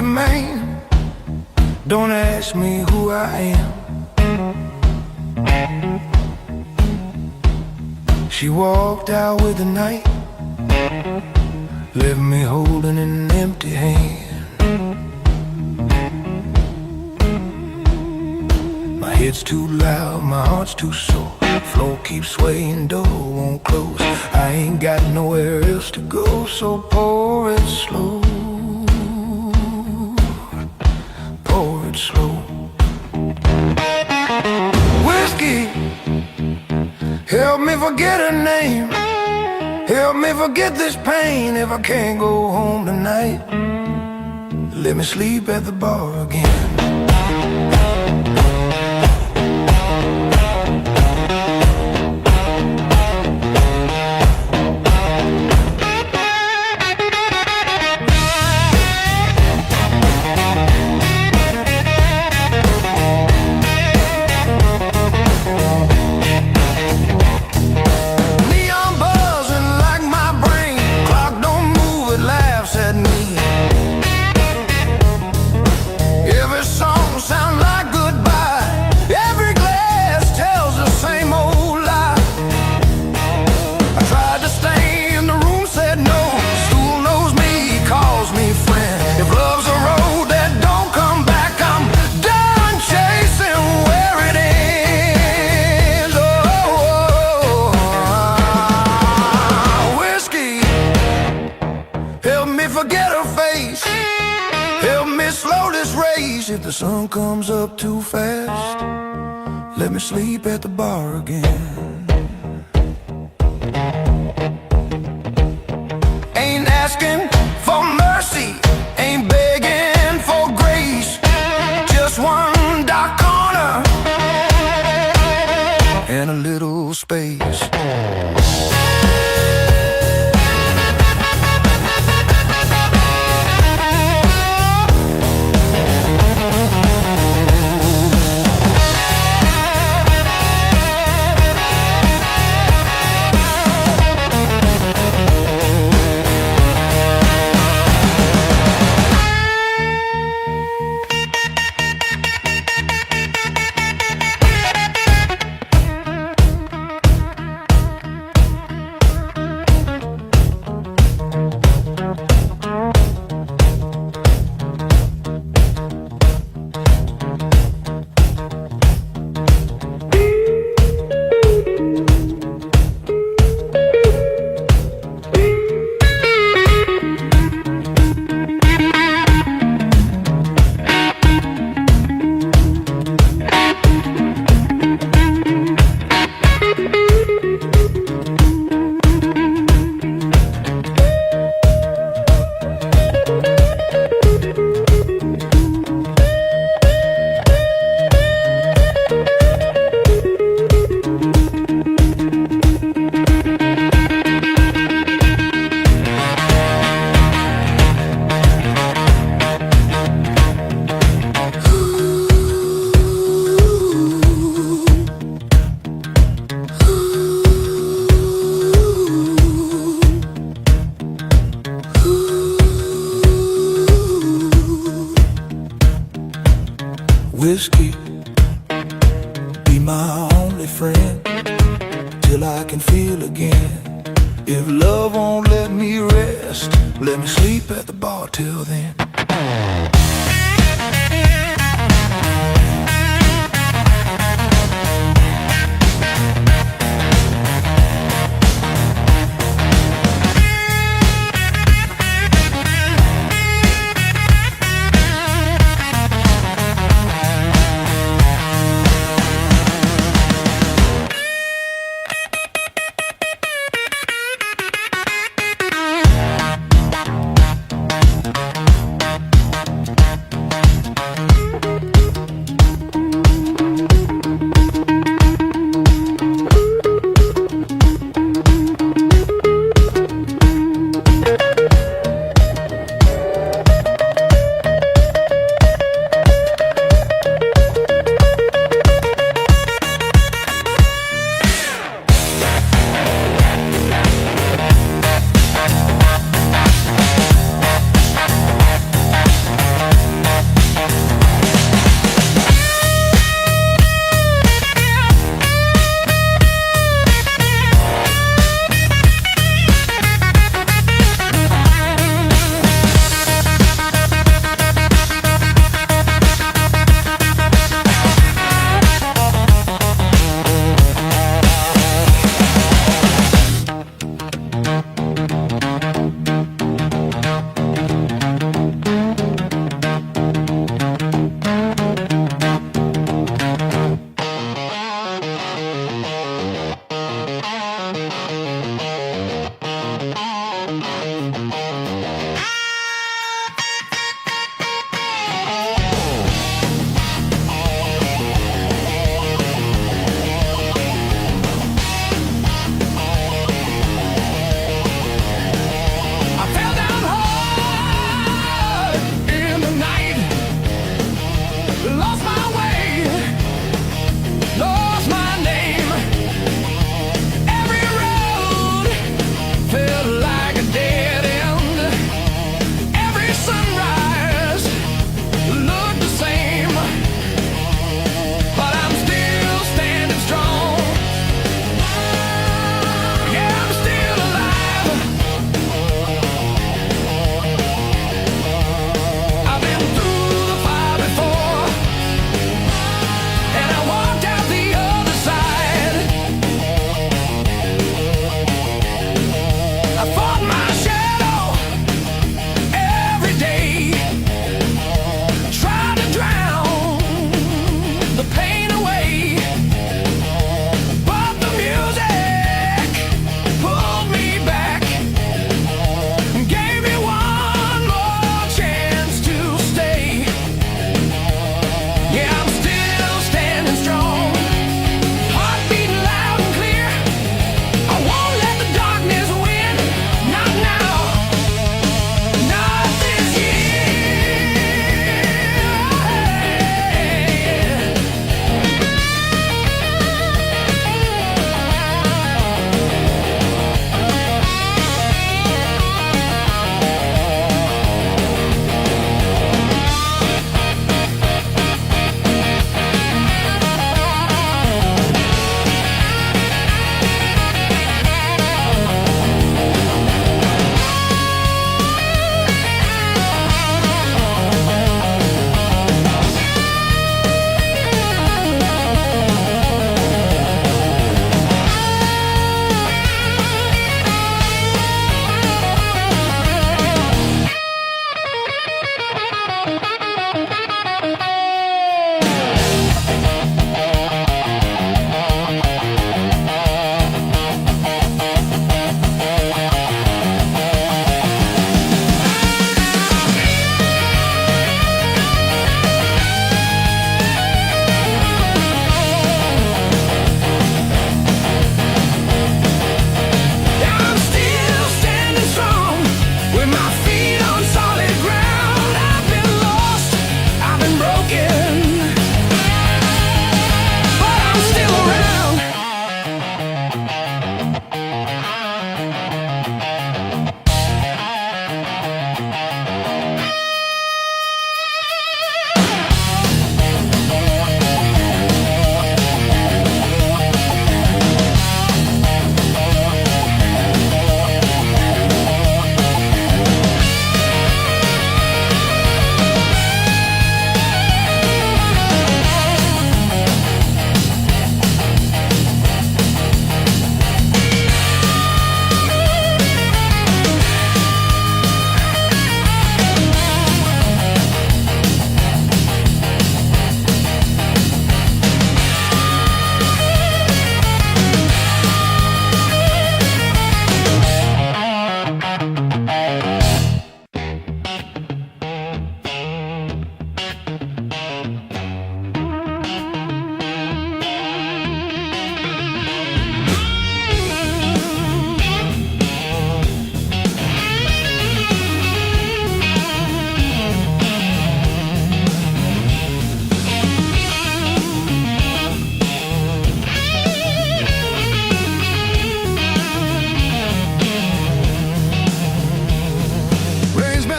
Man, don't ask me who I am. She walked out with the night, left me holding an empty hand. My head's too loud, my heart's too sore. Floor keeps swaying, door won't close. I ain't got nowhere else to go, so pour it slow. Slow. Whiskey, help me forget her name. Help me forget this pain. If I can't go home tonight, let me sleep at the bar again. If the sun comes up too fast, let me sleep at the bar again. Ain't asking for mercy, ain't begging for grace. Just one dark corner and a little space. Whiskey, be my only friend till I can feel again. If love won't let me rest, let me sleep at the bar till then. My feet on solid ground. I've been lost, I've been broken, but I'm still around.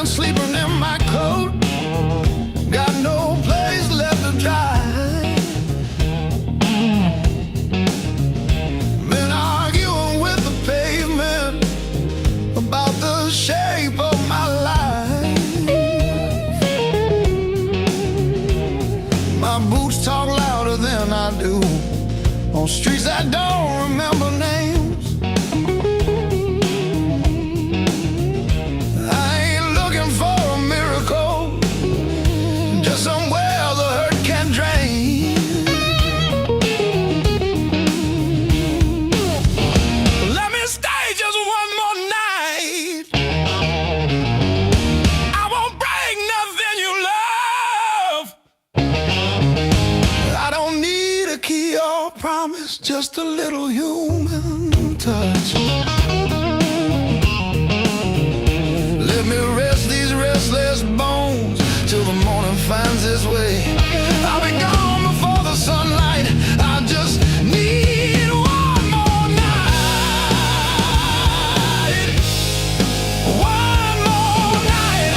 Sleeping in my coat, got no place left to dry. Been arguing with the pavement about the shape of my life. My boots talk louder than I do on streets I don't remember names. Somewhere the hurt can drain. Let me stay just one more night. I won't break nothing you love. I don't need a key or promise, just a little human touch. Let me rest these restless bones till the morning finds its way. I'll be gone before the sunlight. I just need one more night. One more night.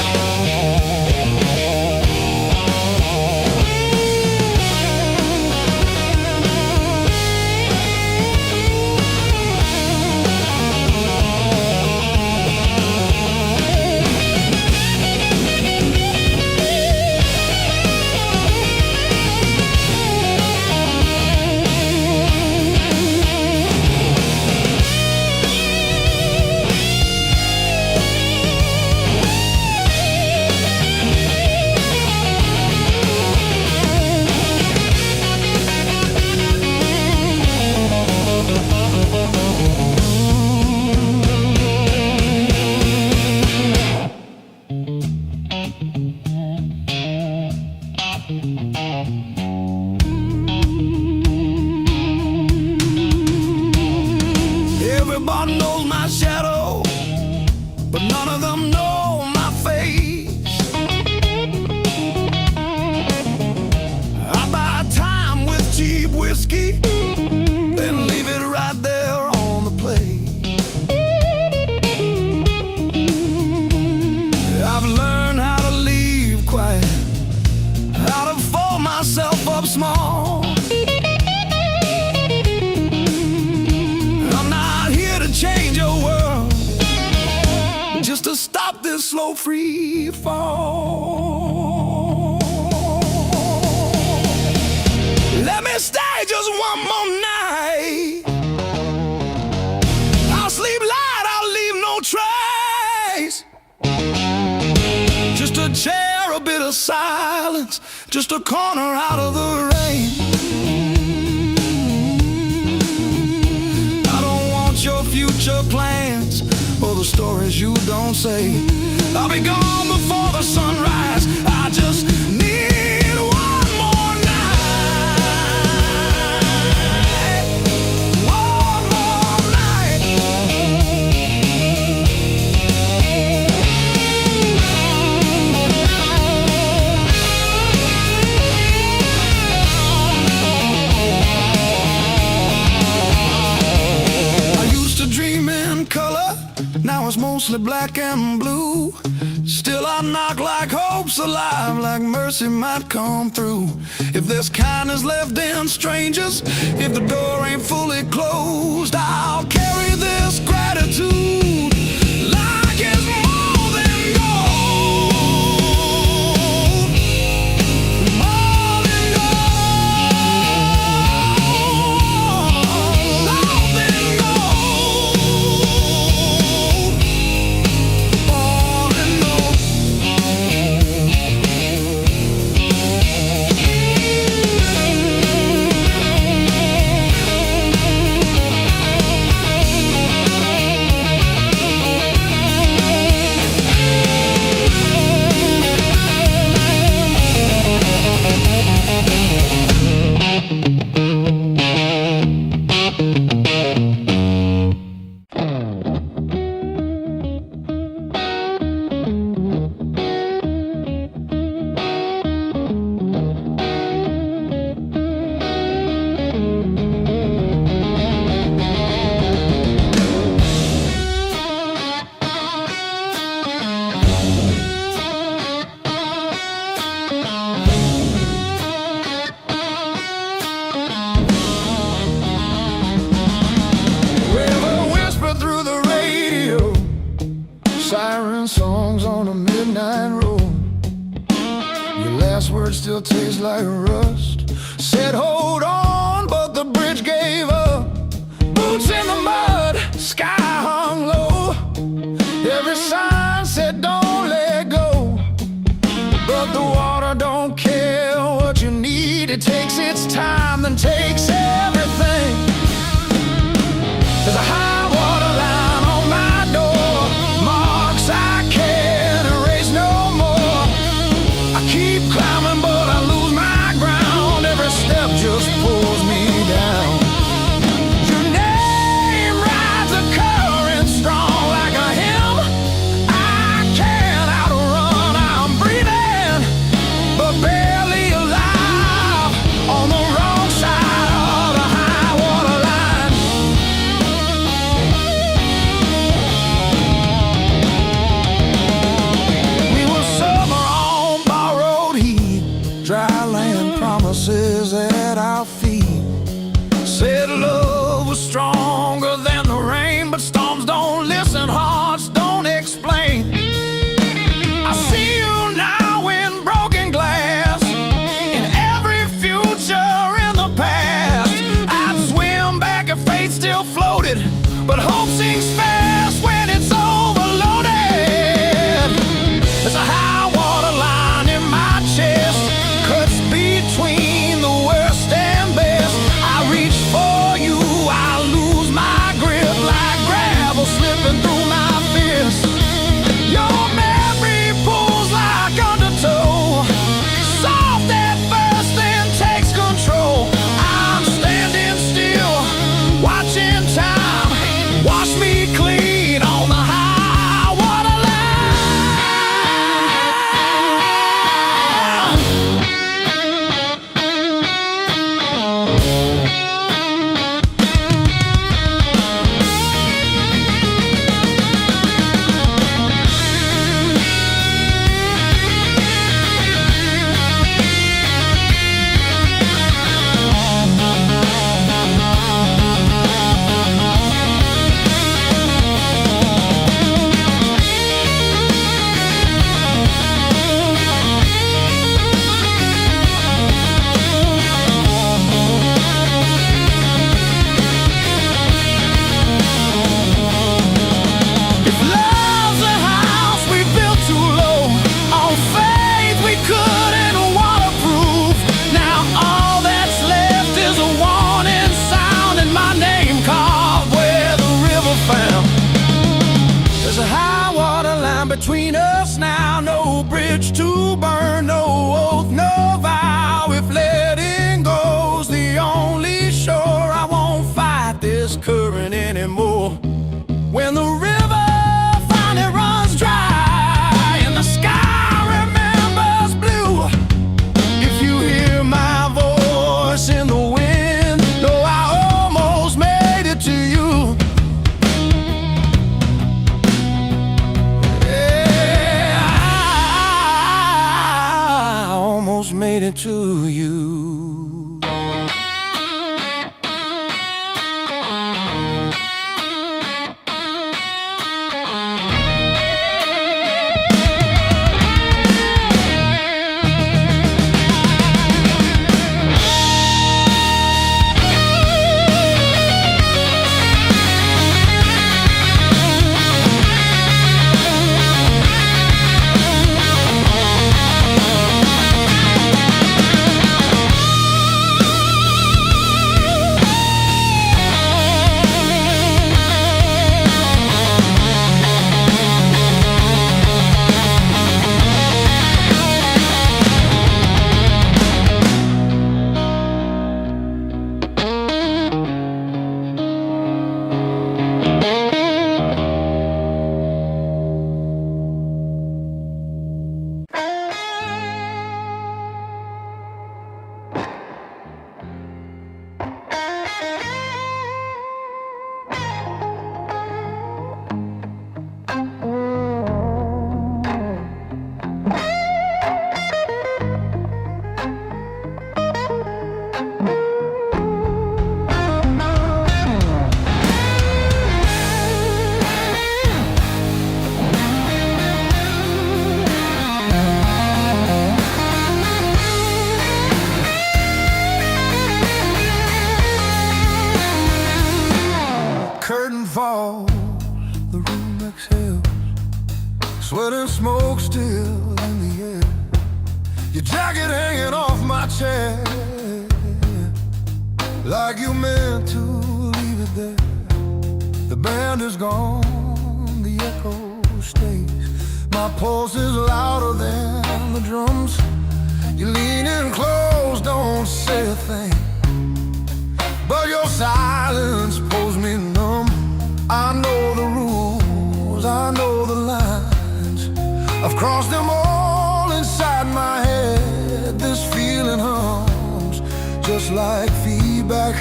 Everybody knows my shadow, but none of them know my face. I buy time with cheap whiskey, then leave it right there on the plate. I've learned how to leave quiet, how to fold myself up small. Change your world, just to stop this slow free fall. Let me stay just one more night. I'll sleep light, I'll leave no trace. Just a chair, a bit of silence, just a corner out of the rain. Your future plans or the stories you don't say. I'll be gone before the sunrise. I just need one more night. One more night. mostly black and blue. Still I knock like hope's alive, like mercy might come through. If there's kindness left in strangers, if the door ain't fully closed, I'll carry this gratitude like it's more than gold. More than gold. More than gold. More than gold. Siren songs on a midnight road. Your last word still tastes like rust. Said hold on, but the bridge gave up. Boots in the mud, sky hung low. Every sign said don't let go, but the water don't care what you need. It takes its time, then takes everything. There's a high water line on my door, marks I can't erase no more. I keep climbing but I lose my ground. Every step just pulls me down. Your name rides a current strong like a hymn I can't outrun. I'm breathing but barely alive on the wrong side of the high water line. We were summer on borrowed heat, dry land promises at our feet. Said love was stronger than the rain, but storms don't listen, hearts don't explain. I see you now in broken glass, in every future in the past. I'd swim back if fate still floated, but hope sinks fast when it's overloaded. There's a high water line in my chest, cuts between the worst and best. I reach for you, I lose my grip like gravel slipping through my fist. Your memory pulls like undertow, soft at first then takes control. I'm standing still, watching time wash me clean on the high water line. If love's a house we built too low, on faith we couldn't waterproof. Now all that's left is a warning sound and my name carved where the river found. There's a high water line between us now, no bridge to burn, no oath, no vow. If letting go's the only shore, I won't fight this current anymore. When the river finally runs dry and the sky remembers blue, if you hear my voice in the wind, know I almost made it to you. it to you. Curtain falls, the room exhales, sweat and smoke still in the air. Your jacket hanging off my chair, like you meant to leave it there. The band is gone, the echo stays. My pulse is louder than the drums. You're leaning close, don't say a thing, but your silence pulls me numb. I know the rules, I know the lines. I've crossed them all inside my head. This feeling hums, just like feedback.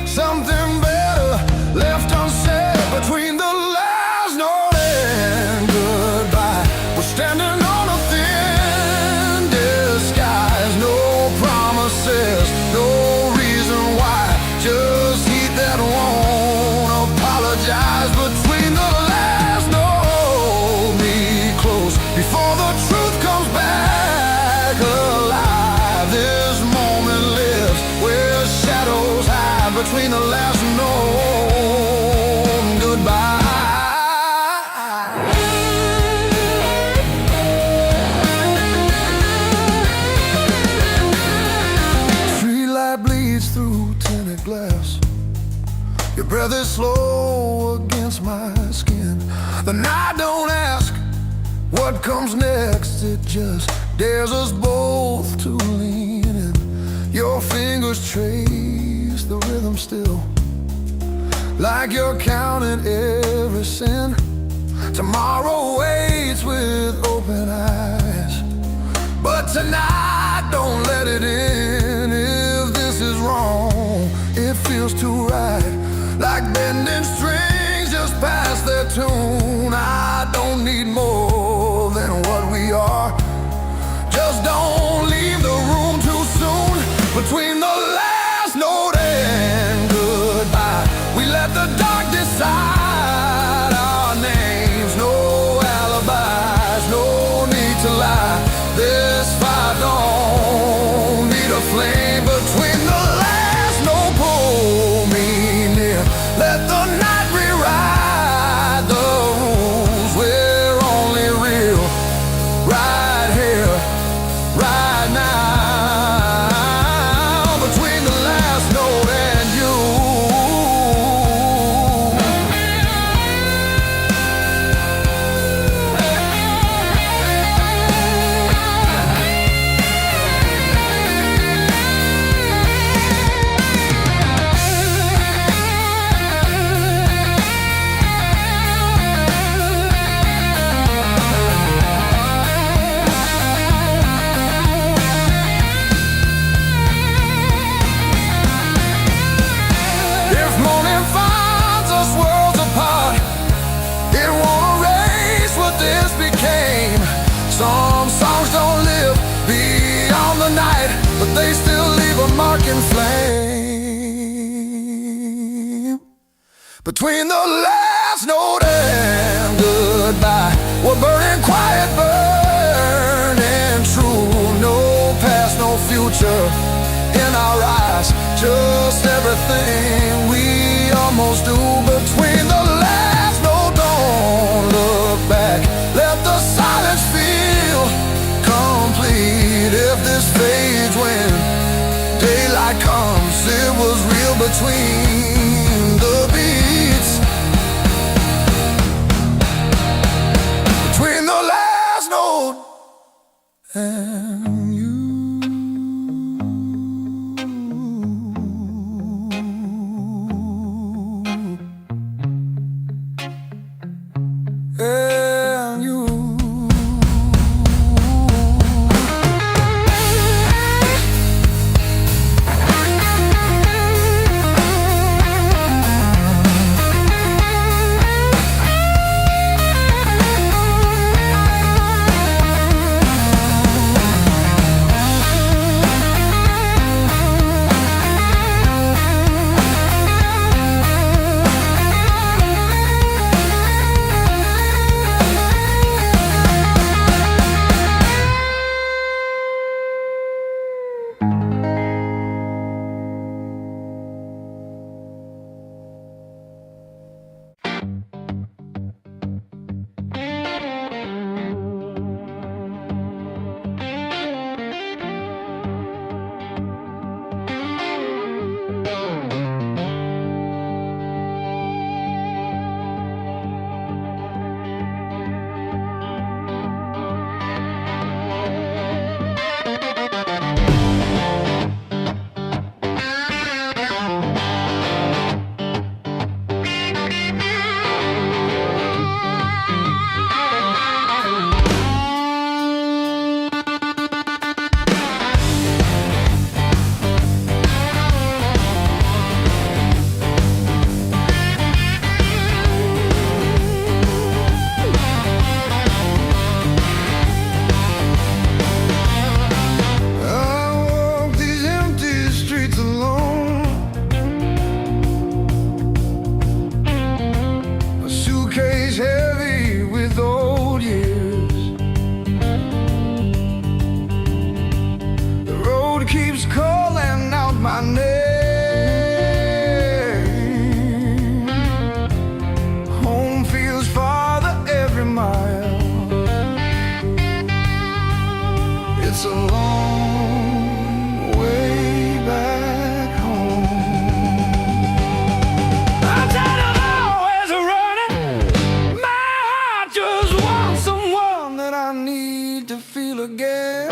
Something better left unsaid between the last note and goodbye. We're standing on a thin disguise. No promises, no reason why. Just heat that won't apologize. Between the last note, me close before the truth comes back alive. This moment lives where shadows hide. Between the last note and goodbye. Street light bleeds through tinted glass. Your breath is slow against my skin. The night don't ask what comes next. It just dares us both to lean in. Your fingers trace the rhythm still, like you're counting every sin. Tomorrow waits with open eyes, but tonight don't let it in. If this is wrong, it feels too right, like bending strings just past their tune. I don't need more than what we are. Just don't leave the room too soon. Between the last note and goodbye, we let the dark decide our names. No alibis, no need to lie. This fire don't need a flame. Between the last note, pull me near. Let the night rewrite the rules. We're on sinking flame. Between the last note and goodbye, we're burning quiet, burning true. No past, no future in our eyes, just everything we almost do. Between the last note, don't look back, let the silence feel complete. If this fades when daylight comes, it was real between the beats. Between the last note and you. And you. It's a long way back home. I'm tired of always running. My heart just wants someone that I need to feel again.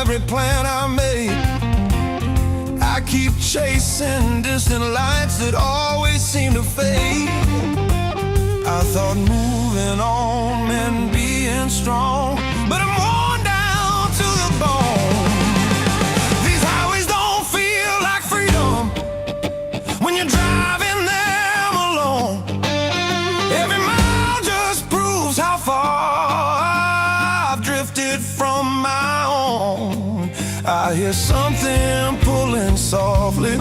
every plan I made. I keep chasing distant lights that always seem to fade. I thought moving on meant being strong, but I'm worn down to the bone. These highways don't feel like freedom when you're driving them alone. Every mile just proves how far I've drifted from my own. I hear something pulling softly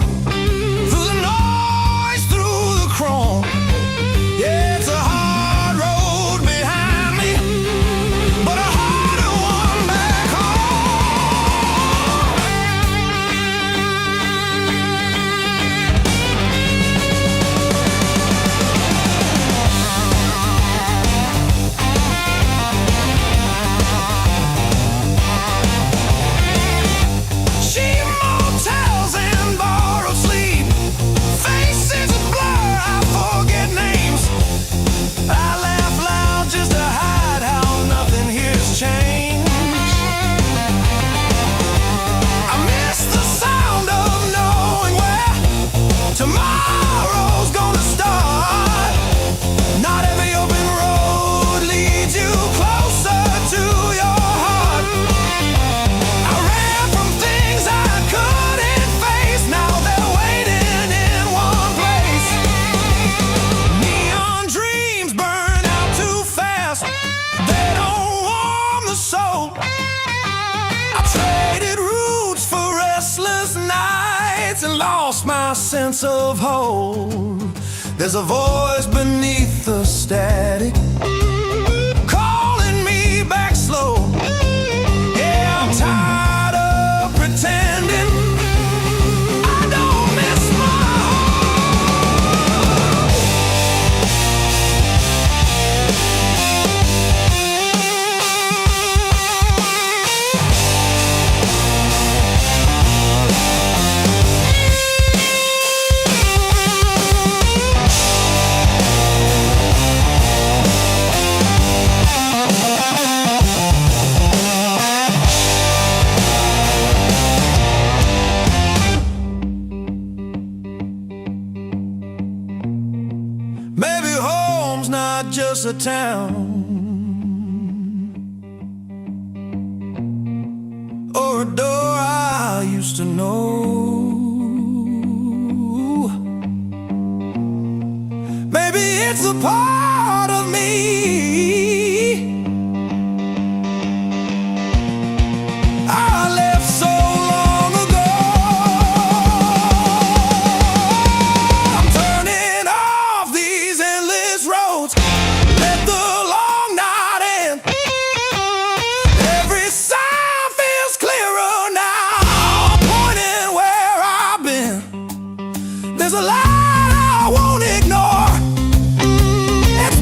through the noise, through the chrome. Yeah, it's a hard road behind me, but a harder one back cheap motels and borrowed sleep, faces a blur, I forget names. I laugh loud just to hide how nothing here's changed. I miss the sound of knowing where tomorrow's gonna start. Not every open road leads you closer to your heart. I ran from things I couldn't face, now they're waiting in one place. Neon dreams burn out too fast, they don't warm the soul. I traded roots for restless nights and lost my sense of hope. There's a voice beneath the static calling me back slow. Yeah, I'm tired of pretending I don't miss my home. Maybe home's not just a town or a door I used to know. Maybe it's a part of me I left so long ago. I'm turning off these endless roads, let the long night end. Every sound feels clearer now, pointing where I've been. There's a light I won't ignore, it's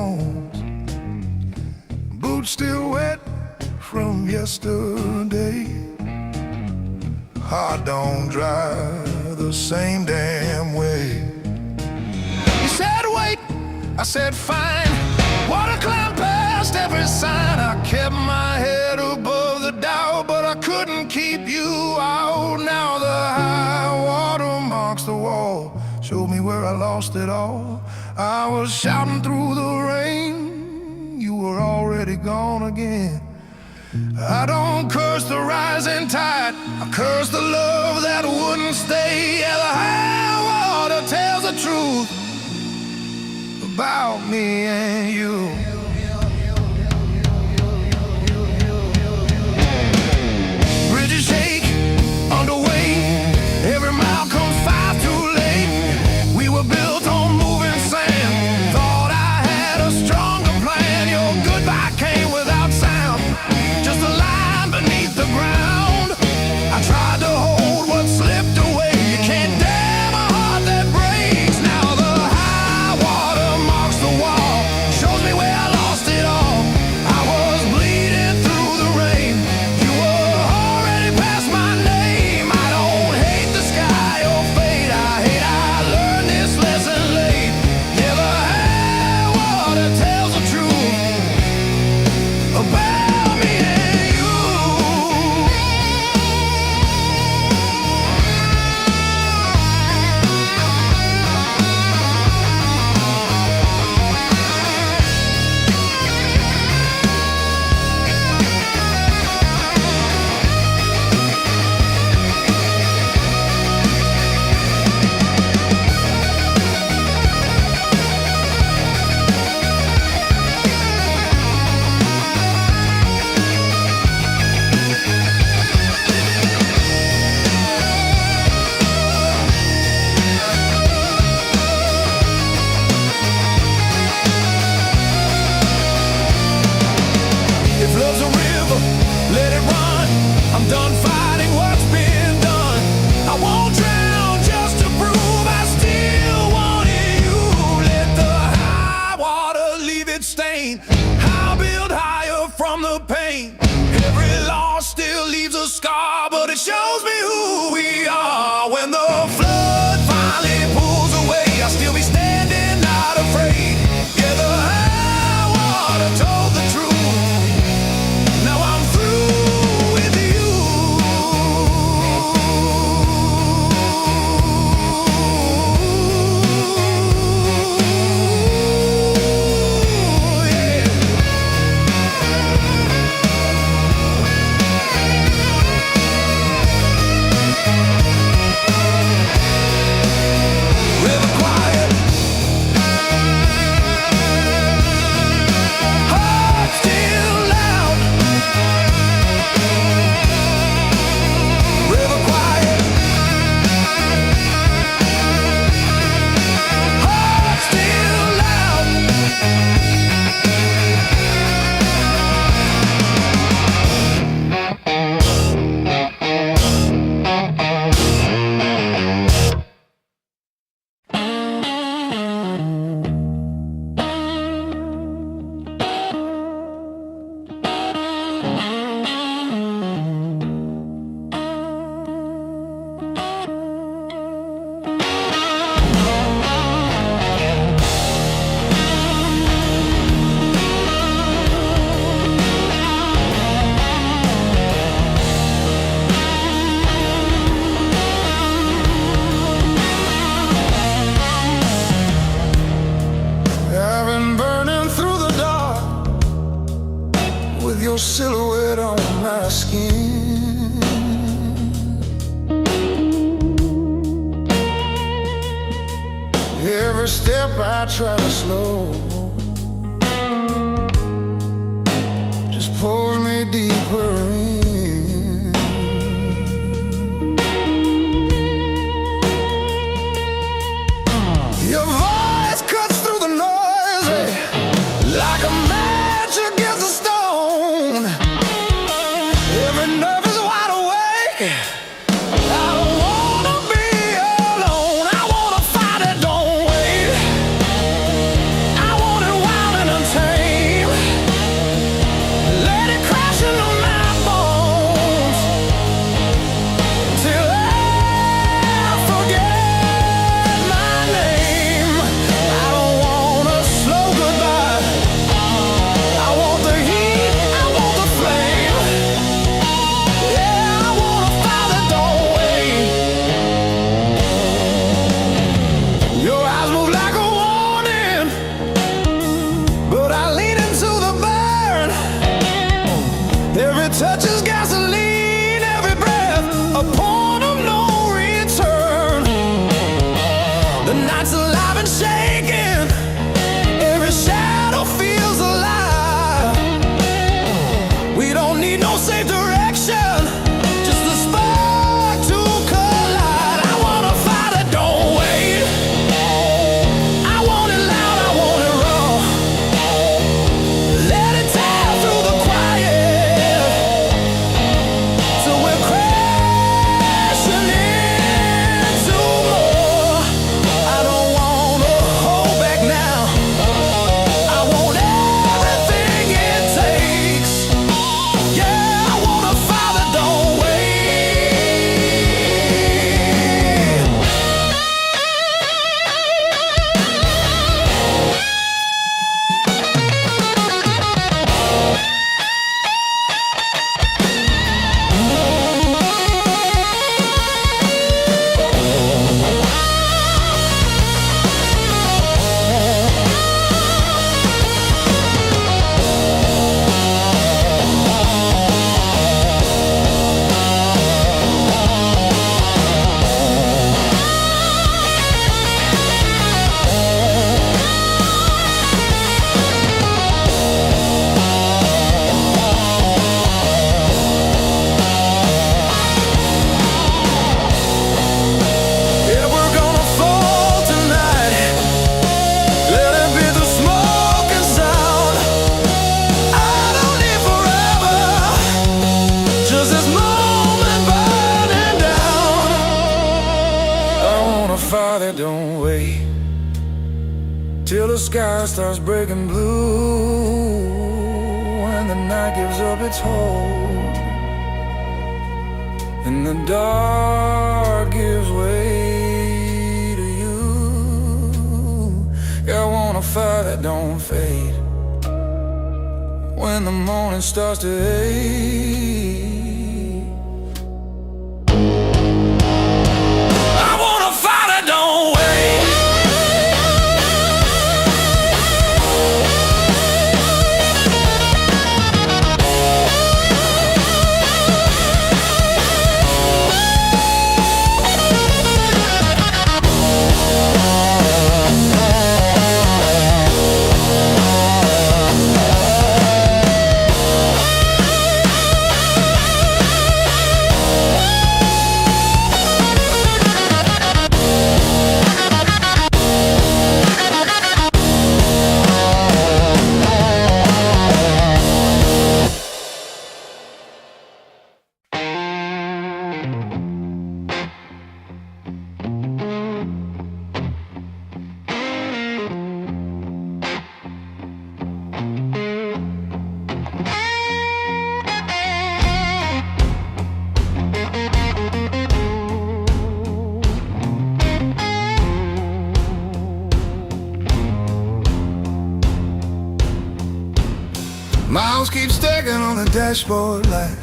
bones. Boots still wet from yesterday. Heart don't dry the same damn way. He said wait, I said fine. Water climbed past every sign. I kept my head above the doubt, but I couldn't keep you out. Now the high water marks the wall, showed me where I lost it all. I was shouting through the rain, you were already gone again. I don't curse the rising tide, I curse the love that wouldn't stay. Yeah, the high water tells the truth about me and you. Bridges shake underway, every mile comes far too late. We were built on moving sand, thought I had a stronger plan. Your goodbye came without sound, just a line beneath the ground. I tried to hold what slipped away. You can't damn a heart that breaks. Now the high water marks the wall, shows me where I lost it all. I was bleeding through the rain, you were already past my name. I don't hate the sky or fate, I learned this lesson late. Yeah, the high water tells the truth about me and you. If love's a river, let it run. I'm done fighting what's been done. I won't drown just to prove I still wanted you. Let the high water leave its stain, I'll build higher from the pain. Every loss still leaves a scar, but it shows me who we are. When the flood finally pulls away, I'll still be standing, not afraid. Yeah, the high water told the truth. Now I'm through with you. Yeah. River quiet, heart still loud. River quiet, heart still loud. I've been burning through the dark with your silhouette on my skin. Every step I try to slow just pulls me deeper in. Your voice cuts through the noise like a match against a stone. Every nerve is wide awake. I don't wanna be alone. I wanna fight it, don't wait. I sky starts breaking blue, and the night gives up its hold, and the dark gives way to you. Yeah, I want a fire that don't fade when the morning starts to ache. I want a fire that don't wait. Miles keep stacking on the dashboard light.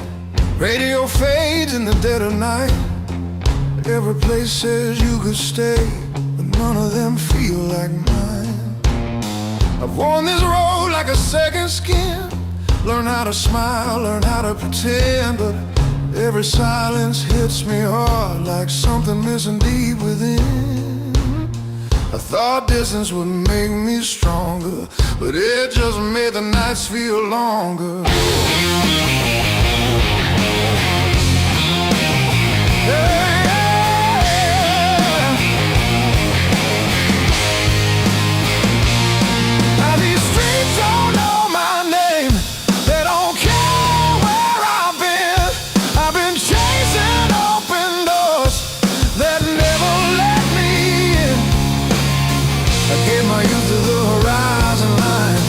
Radio fades in the dead of night. Every place says you could stay, but none of them feel like mine. I've worn this road like a second skin. Learn how to smile, learn how to pretend, but every silence hits me hard like something missing deep within. I thought distance would make me stronger, but it just made the nights feel longer. Yeah. Now these streets don't know my name. They don't care where I've been. I've been chasing open doors that never let me in. I gave my youth to the horizon line.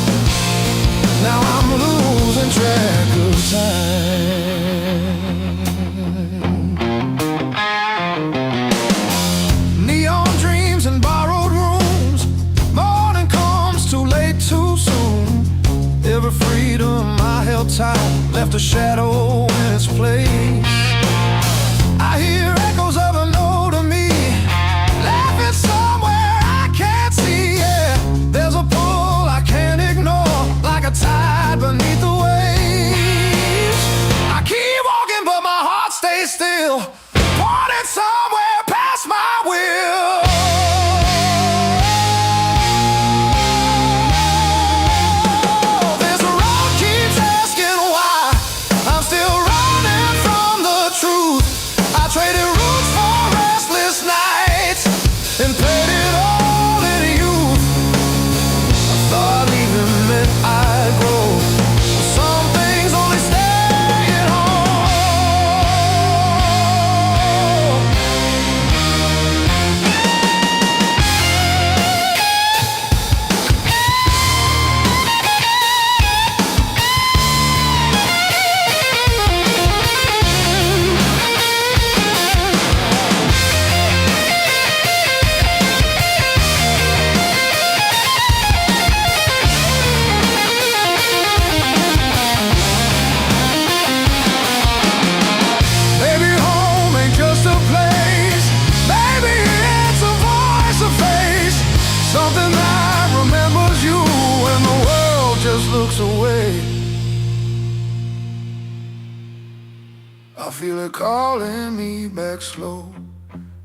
Now I'm losing track of time. Neon dreams and borrowed rooms. Morning comes too late, too soon. Every freedom I held tight left a shadow in its place. I hear echoes of an older me laughing somewhere I can't see. Yeah, there's a pull I can't ignore, like a tide beneath the waves. I keep walking but my heart stays still, pointing somewhere past my will. This road keeps asking why I'm still running from the truth. I traded roots for restless nights and paid it all in youth. I thought leaving meant I'd grow. Some things only stay at home. Baby, home ain't just a place. Baby, it's a voice, a face. Something that remembers you when the world just looks away. I feel it calling me back slow,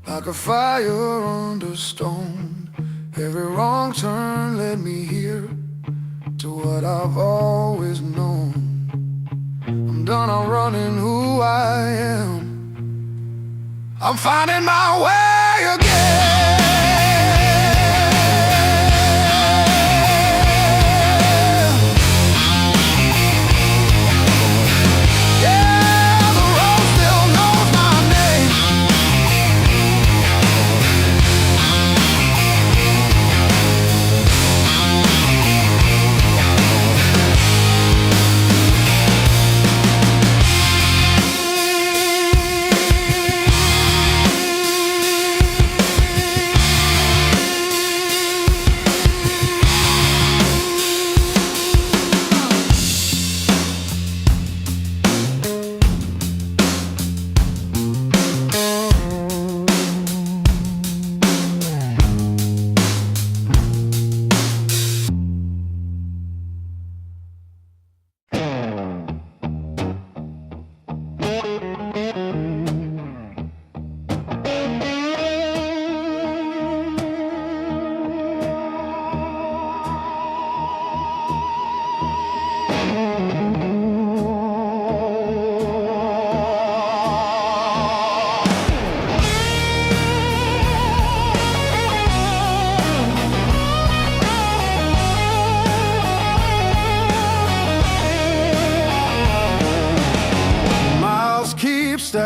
like a fire under stone. Every wrong turn led me here to what I've always known. I'm done, I'm running who I am. I'm finding my way again. Yeah, the road still knows my name.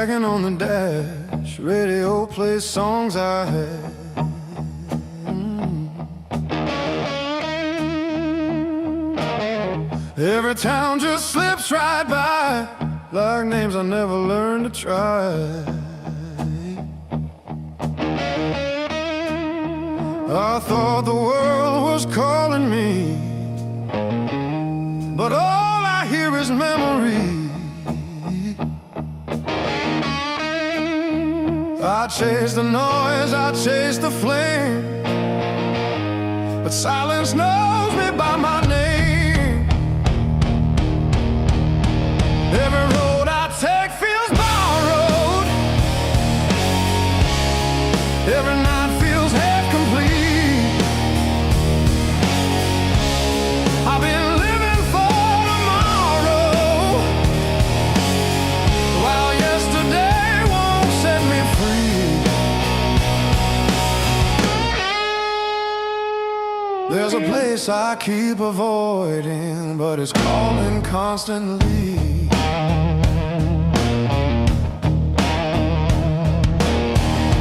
wagon on the dash, radio plays songs I had. Every town just slips right by, like names I never learned to try. I thought the world was calling me, but all I hear is memory. I chase the noise, I chase the flame, but silence knows me by my name. Every road I take feels borrowed. Every night feels half complete. I've been living for tomorrow, while yesterday won't set me free. There's a place I keep avoiding, but it's calling constantly.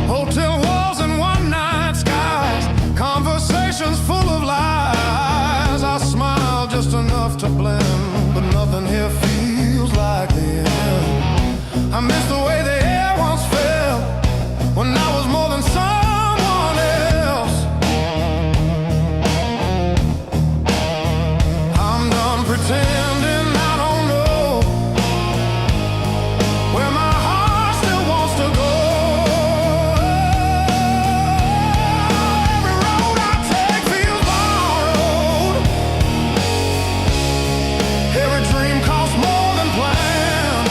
Hotel walls and one-night skies, conversations full of lies. I smile just enough to blend, but nothing here feels like the end. I miss the way the air once felt, when I was more than someone else. I'm done pretending I don't know where my heart still wants to go. Every road I take feels borrowed. Every dream costs more than planned.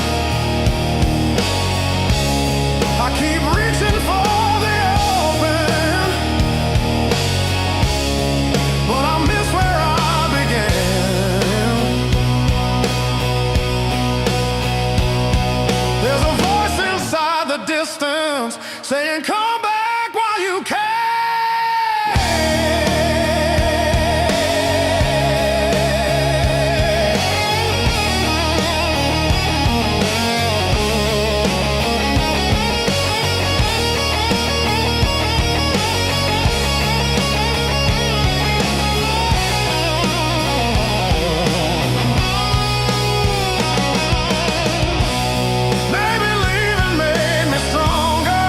I keep reaching for the open, but I miss where I began. There's a voice inside the distance saying, come back while you can. Maybe leaving made me stronger.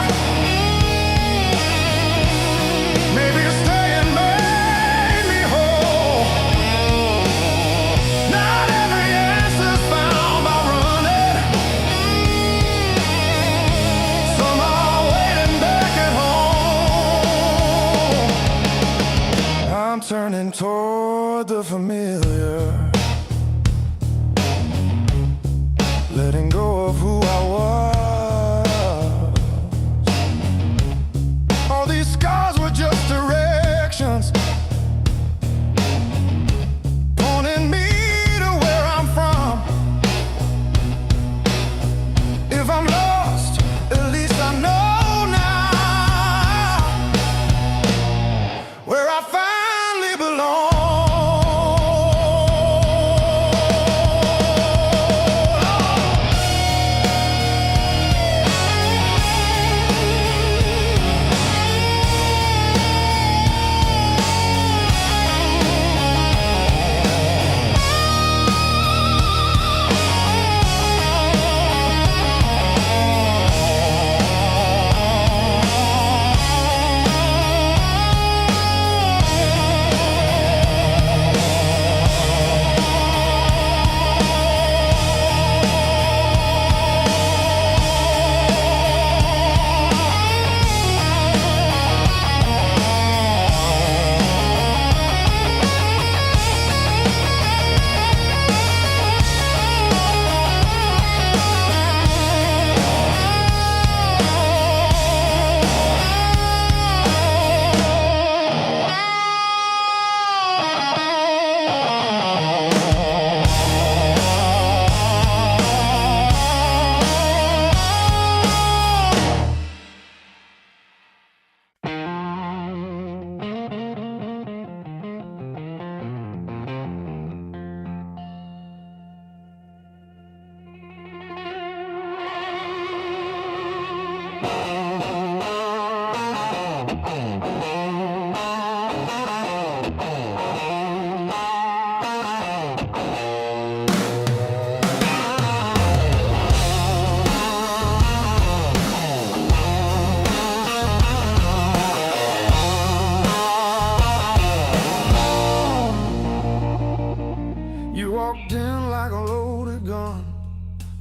You walked in like a loaded gun,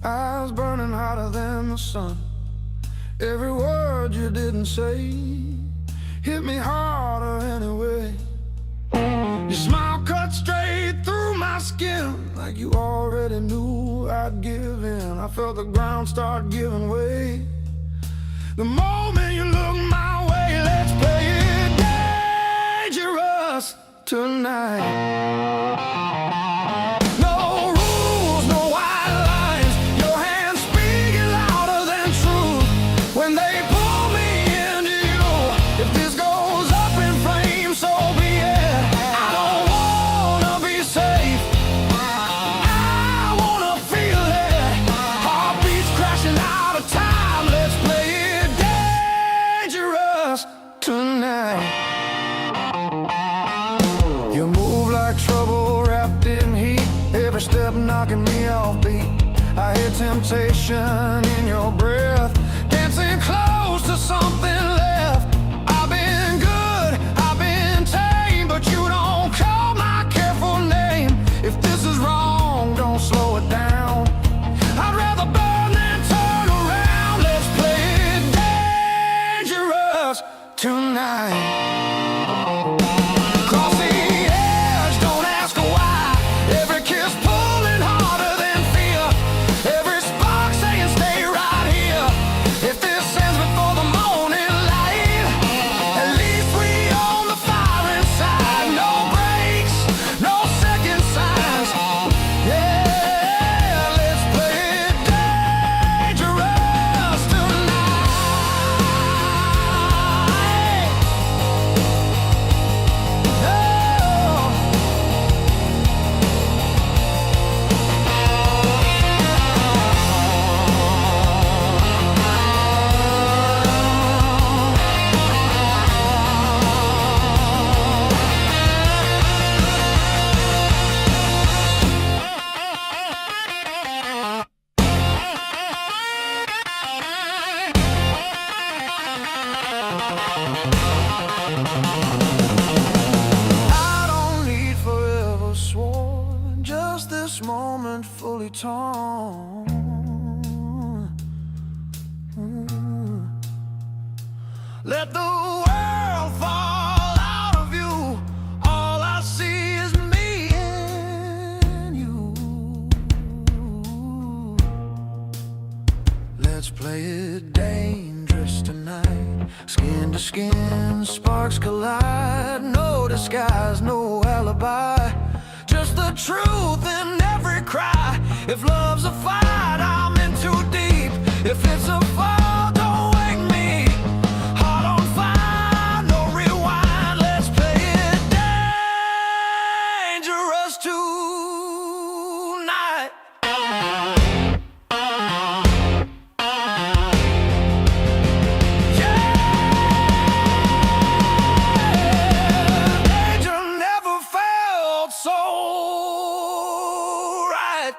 eyes burning hotter than the sun. Every word you didn't say hit me harder anyway. Your smile cut straight through my skin, like you already knew I'd give in. I felt the ground start giving way the moment you looked my way. Let's play it dangerous tonight. No rules, no white lines, your hands speaking louder than truth when they pull me into you. If this goes up in flames, so be it. I don't wanna be safe, I wanna feel it. Heartbeats crashing out of time. Let's play it dangerous tonight. You move like trouble wrapped in heat, every step knocking me off beat. I hear temptation in your breath, dancing close to something left. I've been good, I've been tame, but you don't call my careful name. If this is wrong, don't slow it down. I'd rather burn than turn around. Let's play it dangerous tonight. Cross the edge, don't ask why. Every kiss pulling harder than fear, every spark saying stay right here. If this ends before the morning light, at least we own the fire inside. No breaks, no second signs. Yeah, let's play it dangerous tonight. I don't need forever sworn, just this moment fully torn. Let the world fall out of you, all I see is me and you. Let's play it dangerous tonight. Skin to skin, sparks collide. No disguise, no alibi, just the truth in every cry. If love's a fight, I'm in too deep. If it's a fall, don't wake me. Heart on fire, no rewind. Let's play it dangerous tonight. Danger never felt so right.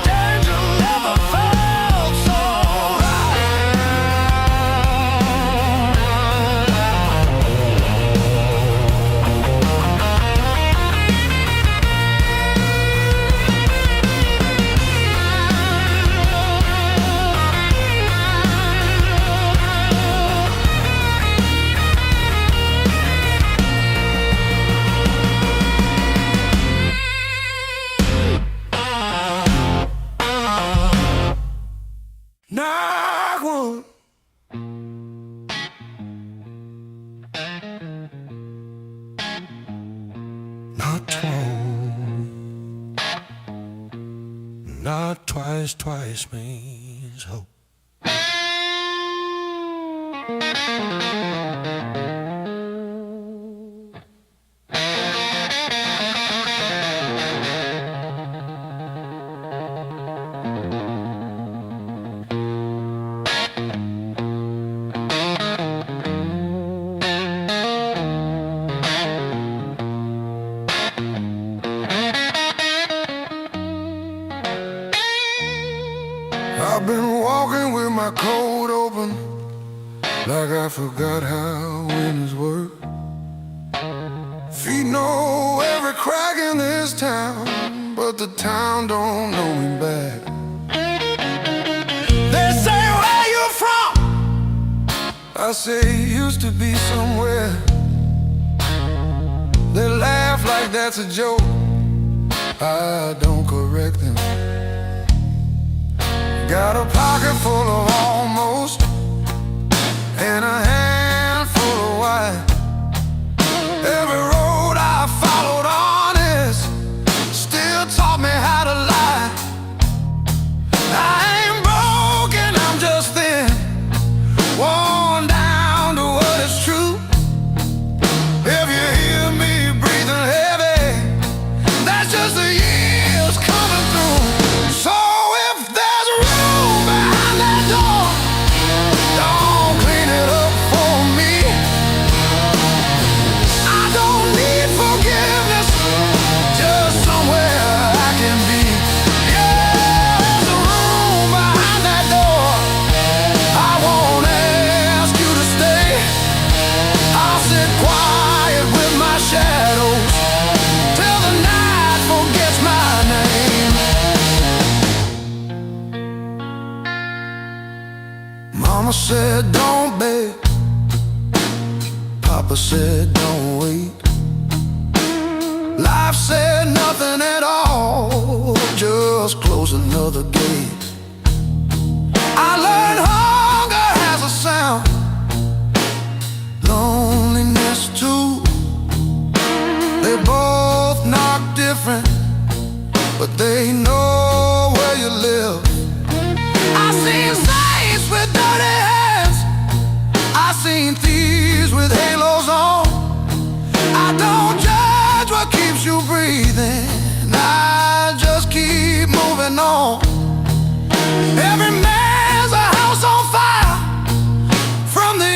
Danger never felt so Knock one. Not one. Not twice, twice means hope. forgot how winners work. Feet know every crack in this town, but the town don't know me back. They say, where you from? I say, used to be somewhere. They laugh like that's a joke. I don't correct them. Got a pocket full of almost and a handful of why. Every road I followed honest still taught me how to lie. I ain't broken, I'm just thin, worn down to what is true. If you hear me breathing heavy, that's just the years coming through. So if there's room behind that door, don't clean it up for me. I don't need forgiveness, just somewhere I can be. Yeah, there's a room behind that door. I won't ask you to stay. I'll sit quiet with my shadows till the night forgets my name. Mama said don't beg, Papa said don't wait. Life said nothing at all, just close another gate. I learned hunger has a sound, loneliness too. They both knock different, but they know where you live. I seen saints with dirty hands, I seen thieves with halos on. I don't judge what keeps you breathing, I just keep moving on. Every man's a house on fire from the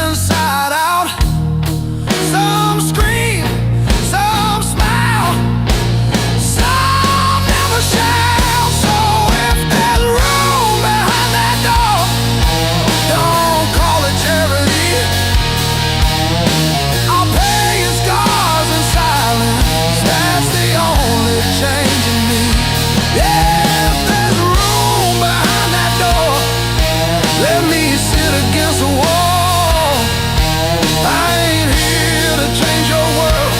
inside out. Some scream, some smile, some never shout. So if there's room behind that door, don't call it charity. I'll pay your scars in silence, that's the only change in me. Yeah, if there's room behind that door, let me sit against the wall. I ain't here to change your world,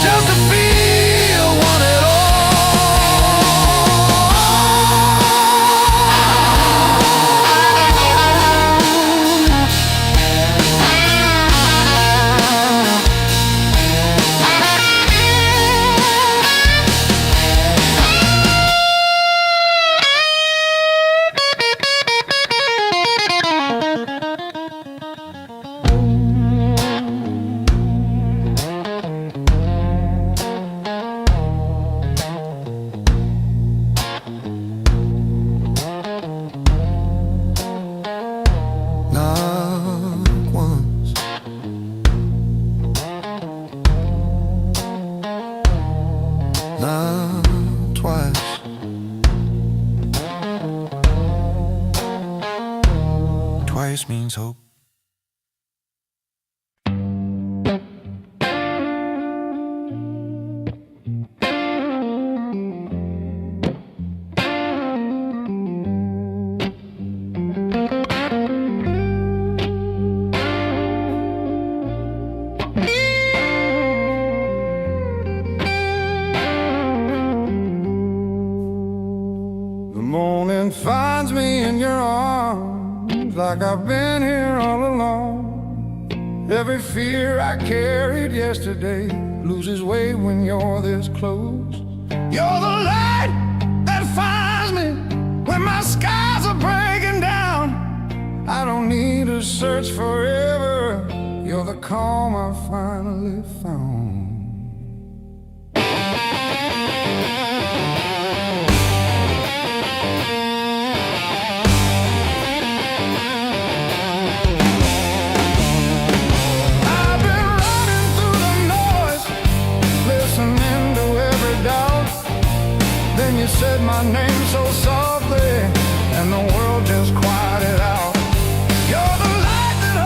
just to feel one at all. Knock once, knock twice. Twice means hope. The morning finds me in your arms, like I've been here all along. Every fear I carried yesterday loses weight when you're this close. You're the light that finds me when my skies are breaking down. I don't need to search forever, you're the calm I finally found. You said my name so softly, and the world just quieted out. You're the light that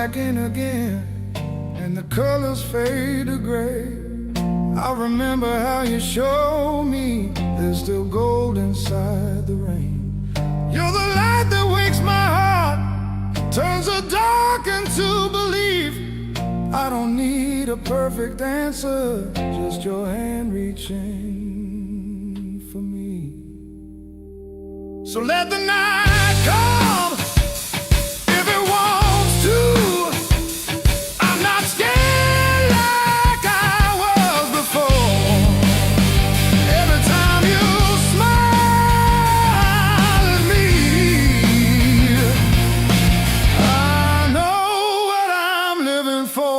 back in again, and the colors fade to gray. I remember how you showed me there's still gold inside the rain. You're the light that wakes my heart, turns the dark into belief. I don't need a perfect answer, just your hand reaching for me. So let the night come if it wants to. I'm not scared like I was before. Every time you smile at me, I know what I'm living for.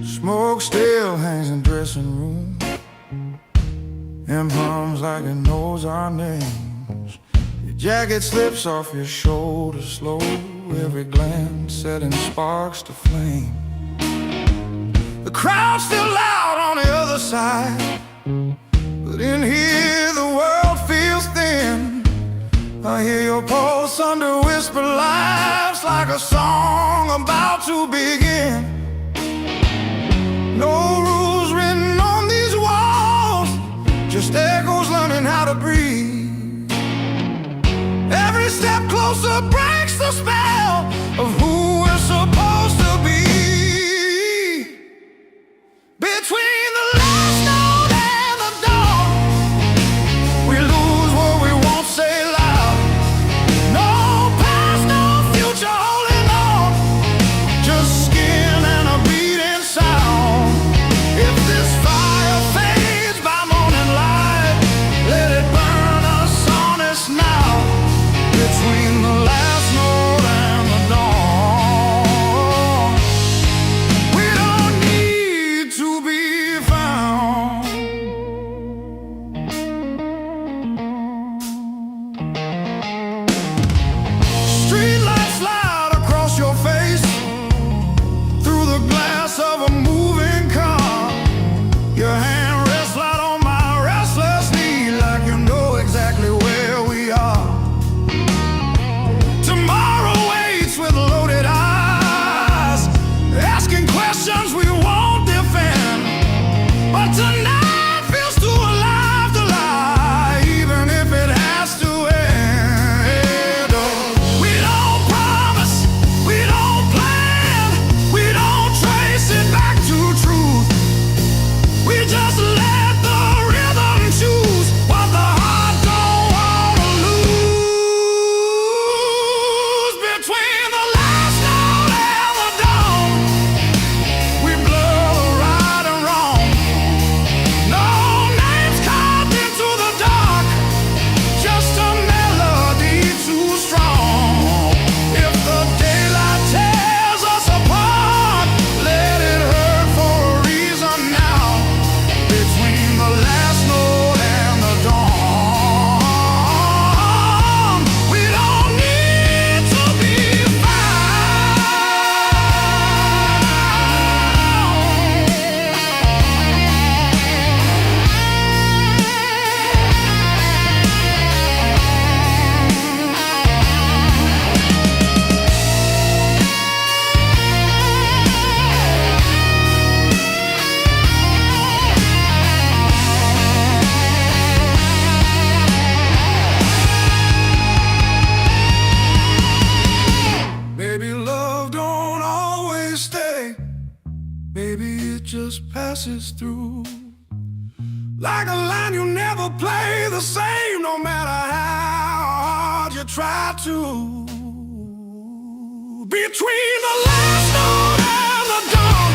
Smoke still hangs in dressing room, and hums like it knows our names. Your jacket slips off your shoulders slow, every glance setting sparks to flame. The crowd's still loud on the other side, but in here the world feels thin. I hear your pulse under whispered laughs, like a song about to begin. No rules written on these walls, just echoes learning how to breathe. Every step closer breaks the spell of who we're supposed to be. Between the last note and the dawn, we lose what we won't say loud. No past, no future holding on, just skin and a beating sound. If this fire fades by morning light, let it burn us honest now. Between the last note and the dawn. passes through. Like a line you never play the same, no matter how hard you try to. Between the last note and the dawn,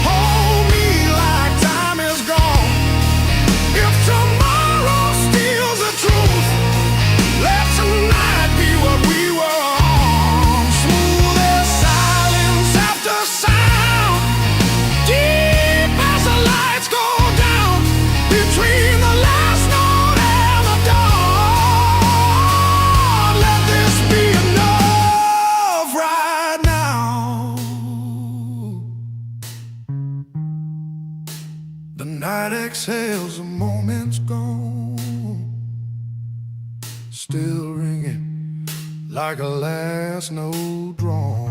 hold me like time is gone. If tomorrow steals the truth, let tonight be what we were on. Smooth as silence after sound, deep as the lights go down. Between the last note and the dawn, let this be enough right now. The night exhales, the moment's gone, still ringing like a last note drawn.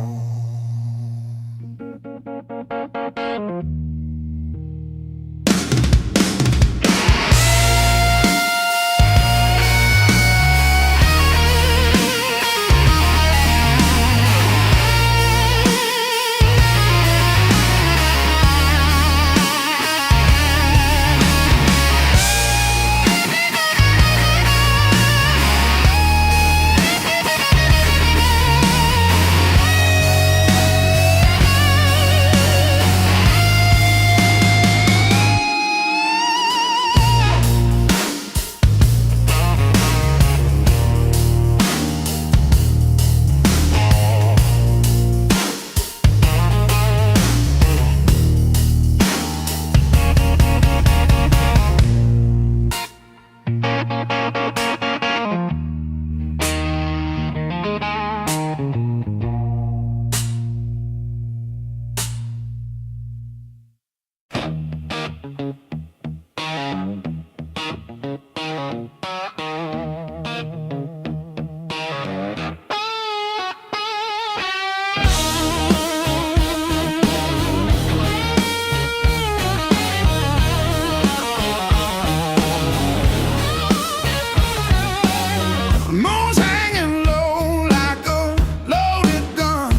Moon's hanging low like a loaded gun.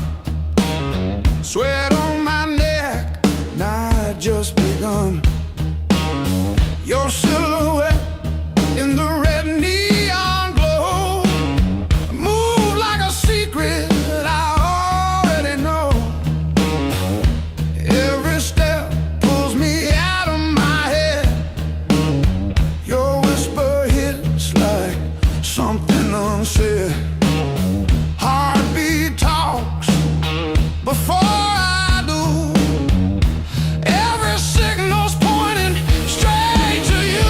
Sweat on my neck, night just begun. Your silhouette in the red neon glow. Move like a secret I already know. Every step pulls me out of my head. Your whisper hits like something unsaid. Heartbeat talks before I do. Every signal's pointing straight to you.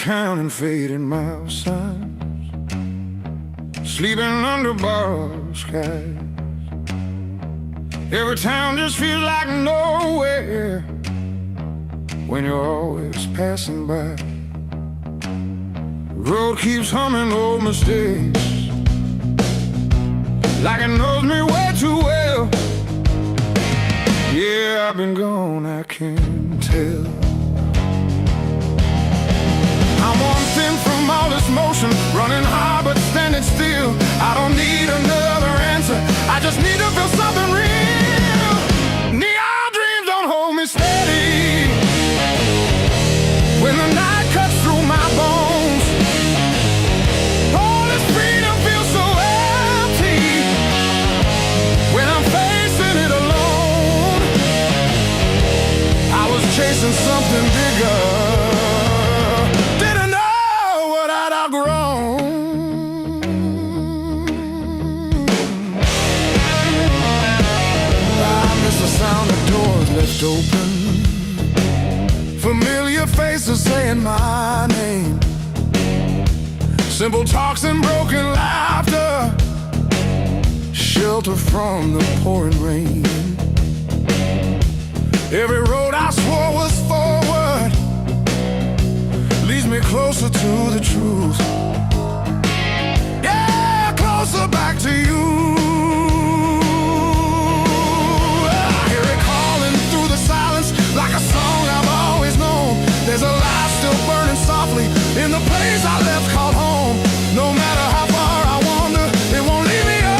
counting fading mile signs, sleeping under borrowed skies. Every town just feels like nowhere when you're always passing by. The road keeps humming old mistakes, like it knows me way too well. Yeah, I've been gone, I can't tell. I'm one thing from all this motion, running hard but standing still. I don't need another answer, I just need to feel something real. Neon dreams don't hold me steady when the night cuts through my bones. All this freedom feels so empty when I'm facing it alone. I was chasing something bigger, didn't know what I'd outgrown. I miss the sound of doors left open, familiar faces saying my name, simple talks and broken laughter, shelter from the pouring rain. Every road I swore was forward leads me closer to the truth. Yeah, closer back to you. I hear it calling through the silence like a song I've always known. There's a light still burning softly in the place I left called home. No matter how far I wander, it won't leave me alone.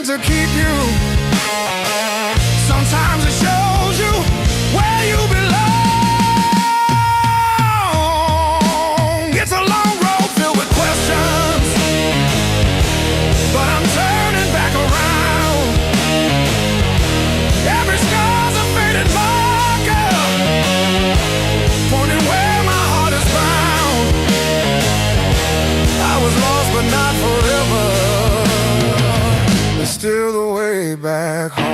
To keep you, sometimes it shows you where you belong. It's a long road filled with questions, but I'm turning back around. Every scar's a faded marker, pointing where my heart is bound. I was lost but not forever, still the way back home.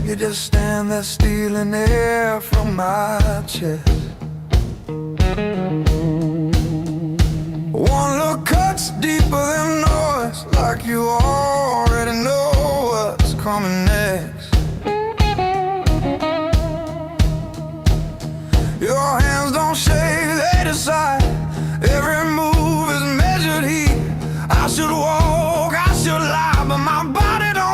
You just stand there stealing air from my chest. One look cuts deeper than noise, like you already know what's coming next. Your hands don't shake, they decide. Every move is measured here. I should walk, I should lie, but my body don't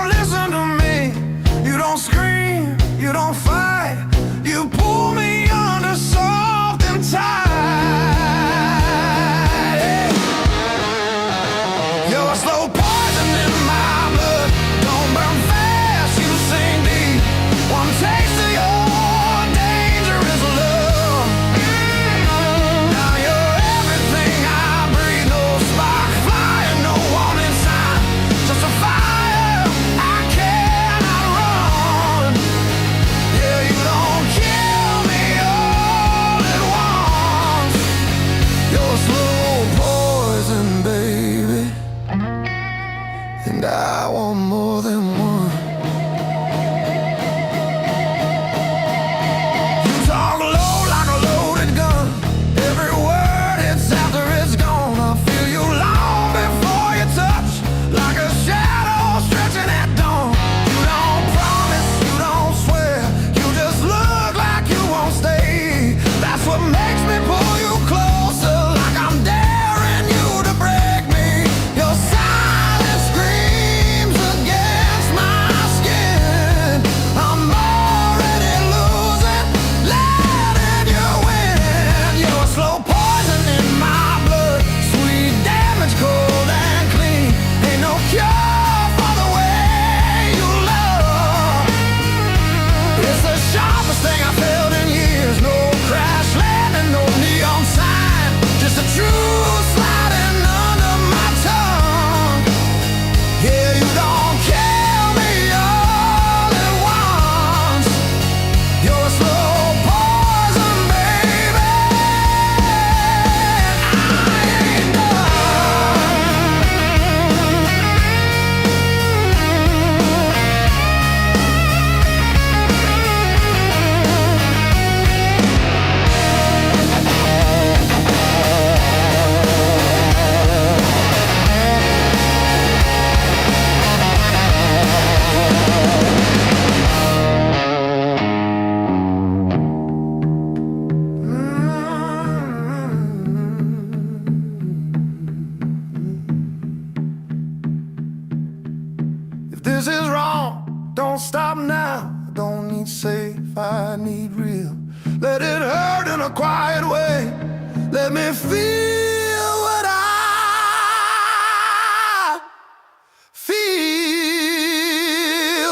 if I need real. Let it hurt in a quiet way. Let me feel what I feel.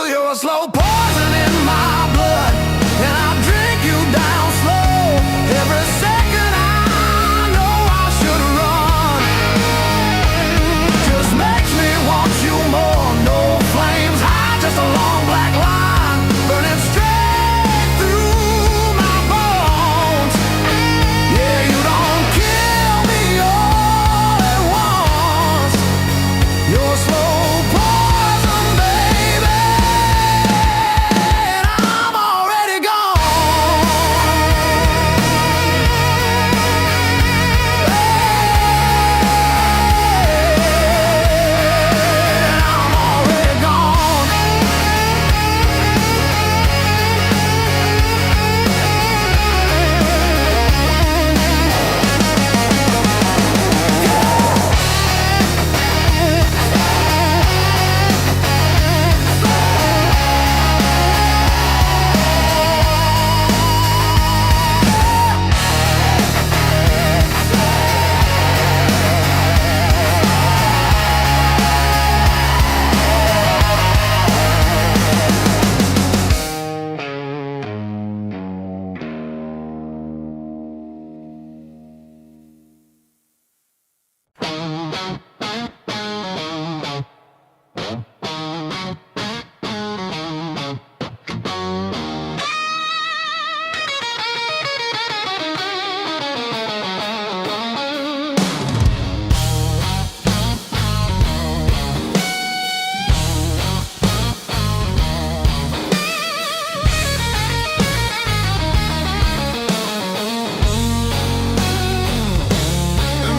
You're a slow poison in my blood, and I drink you down slow. Every second I know I should run. Just makes me want you more. No flames high, just a long black line burning straight through my bones. Yeah, you don't kill me all at once. You're slow poison, baby, and I'm already gone. I'm already gone.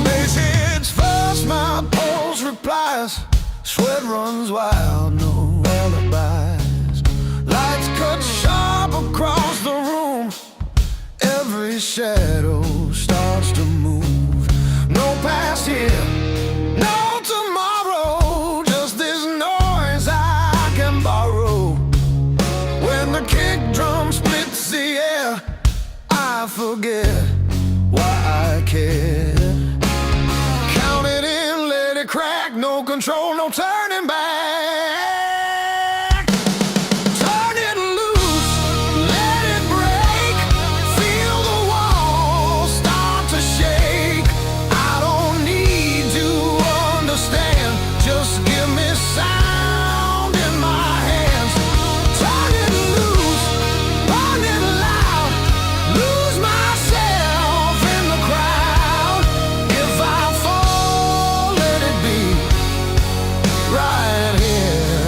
Bass hits first, my pulse replies. Sweat runs wild, no alibis. Lights cut sharp across the room. Every shadow starts to move. No past here, no tomorrow. Just this noise I can borrow. When the kick drum splits the air, I forget why I care. Count it in, let it crack. No control, no turning back. Turn it loose, let it break. Feel the walls start to shake. I don't need to understand. Just give me sound in my hands. Turn it loose, burn it loud. Lose myself in the crowd. If I fall, let it be right here.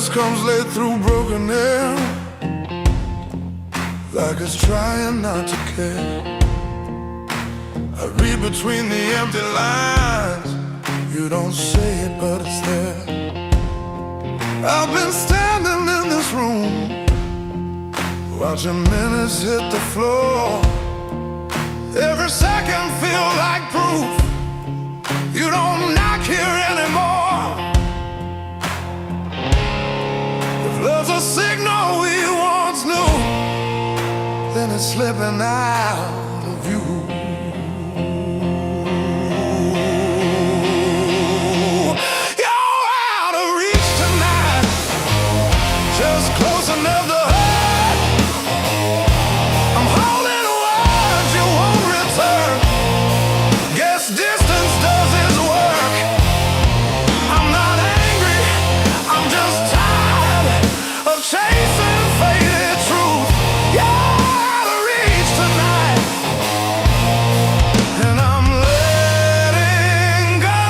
voice comes late through broken air, like it's trying not to care. I read between the empty lines. You don't say it, but it's there. I've been standing in this room, watching minutes hit the floor. Every second feel like proof you don't knock here anymore. If love's a signal we once knew, then it's slipping out of you. You're out of reach tonight, just close enough to hurt. I'm holding words you won't return. Guess distance does its work. I'm not angry, I'm just tired of chasing faded truth. You're out of reach tonight, and I'm letting go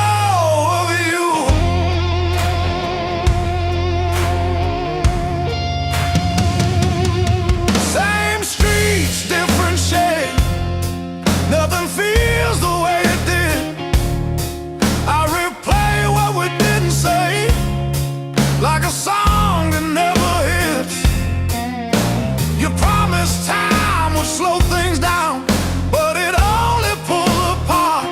of you. Same streets, different shade. Nothing feels the way it did. I replay what we didn't say, like a song that never hits. You promised time would slow things down, but it only pulled apart.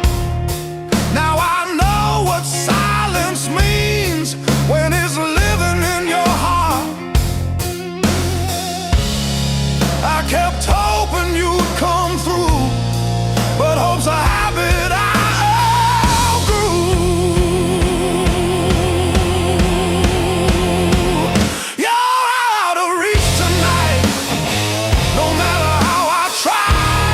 Now I know what silence means when it's living in your heart. I kept hoping you'd come through, but hope's a habit I outgrew. You're out of reach tonight, no matter how I try.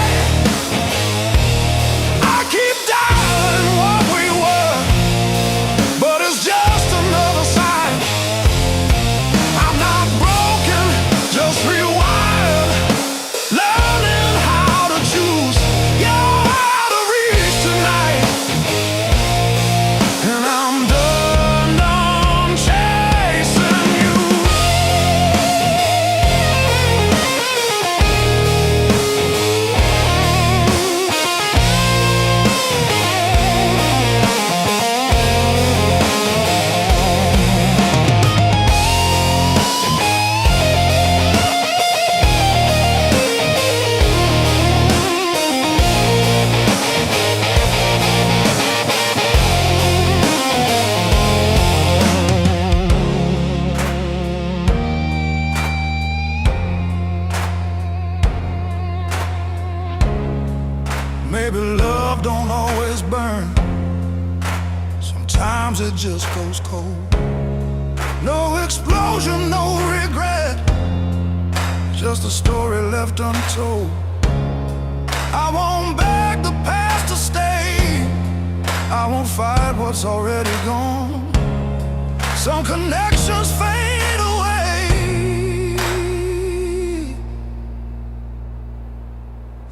I keep dialing what we were, but it's just another sign. I'm not broken, just rewired, learning how to choose. You're out of reach tonight, and I'm done chasing you. Maybe love don't always burn, sometimes it just goes cold. No explosion, no regret, just a story left untold. I won't beg the past to stay, I won't fight what's already gone. Some connections fade away,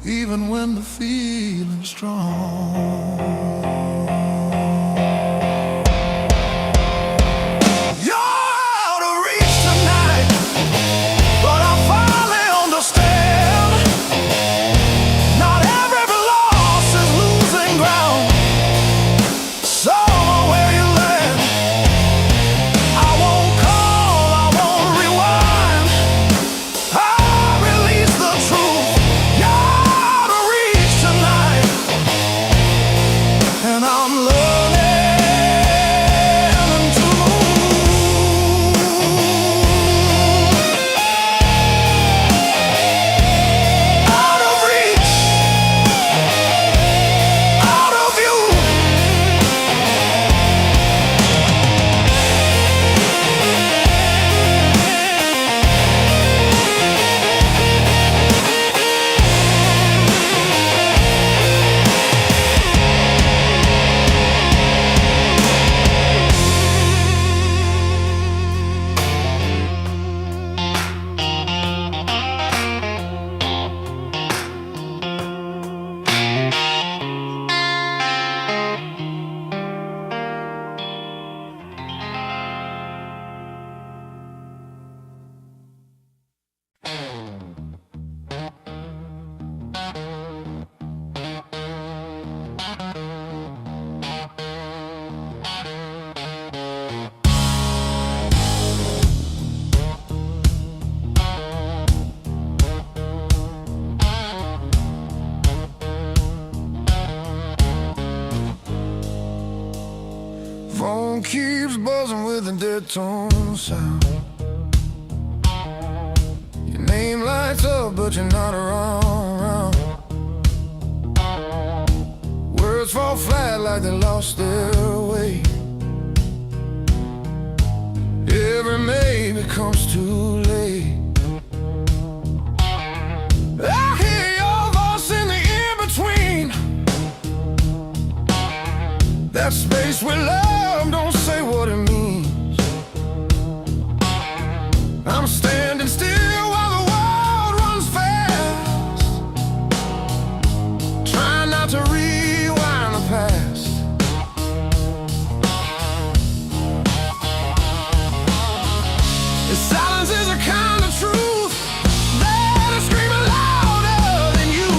even when the feeling's strong. You're out of reach tonight, but I finally understand. Not every loss is losing ground. Somewhere where you land, I won't call, I won't rewind. I release the truth. You're out of reach tonight, phone keeps buzzing with a dead tone sound. Your name lights up, but you're not around. Words fall flat like they lost their way. Every maybe comes too late. I hear your voice in the in-between. That space we love, don't say what it means. I'm standing still while the world runs fast, trying not to rewind the past. The silence is a kind of truth that is screaming louder than you.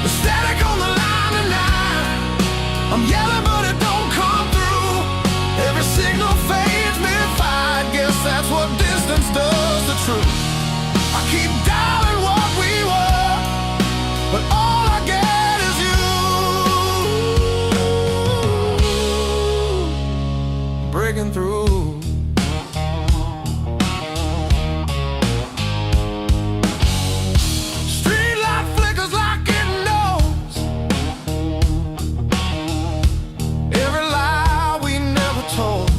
The static on the line tonight, I'm yelling but it don't come through. Every signal fades mid-fight, guess that's what distance does to truth. I keep dialing what we were, but all I get is you breaking through. Streetlight flickers like it knows every lie we never told.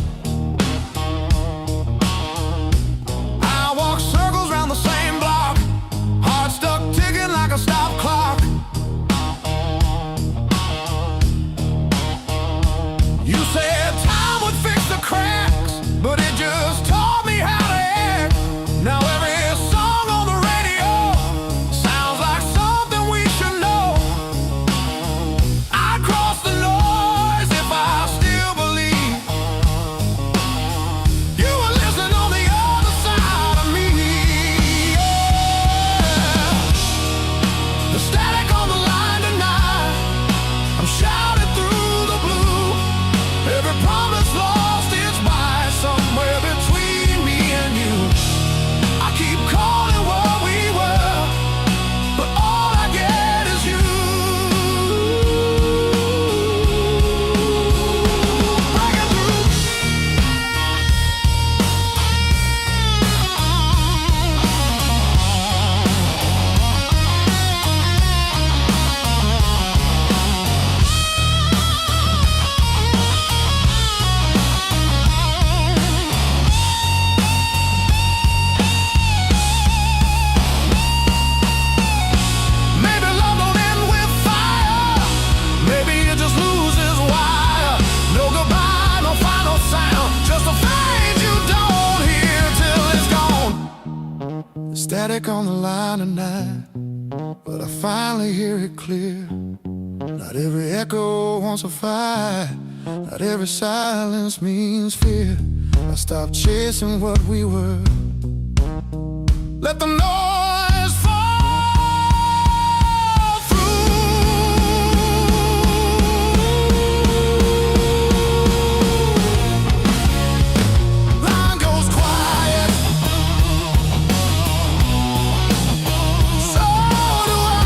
I walk circles round the same block, heart stuck ticking like a stop clock. You said time would fix the cracks, but it just taught me how to act. Now every song on the radio sounds like something we should know. I'd cross the noise if I still believe you were listening on the other side of me. Yeah. The static on the line tonight, I'm shouting through the blue. Every promise lost its way somewhere between me and you. I keep calling what we were, but all I get is you. Breaking through. Maybe love don't end with fire. Maybe it just loses wire. No goodbye, no final sound. Just a fade you don't hear till it's gone. The static on the line tonight, but I finally hear it clear. Not every echo wants a fight. Not every silence means fear. I stopped chasing what we were. Let the noise fall through. Line goes quiet. So do I.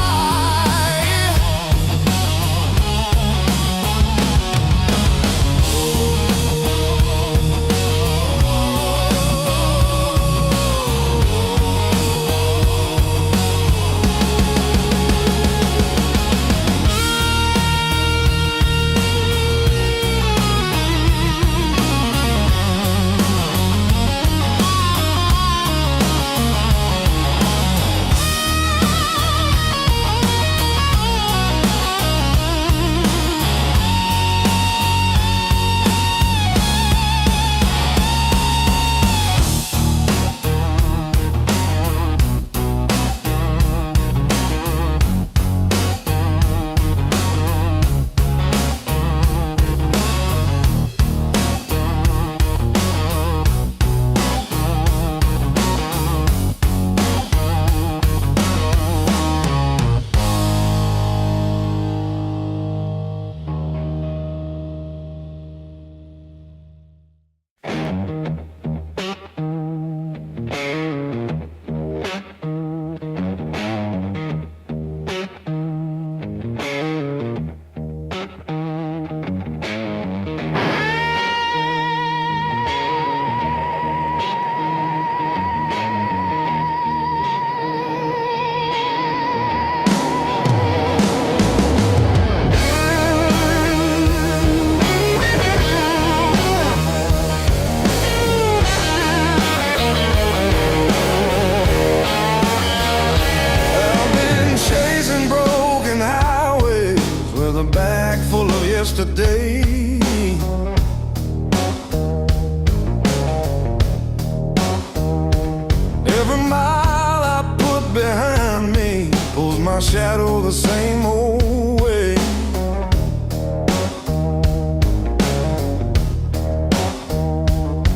day. Every mile I put behind me pulls my shadow the same old way.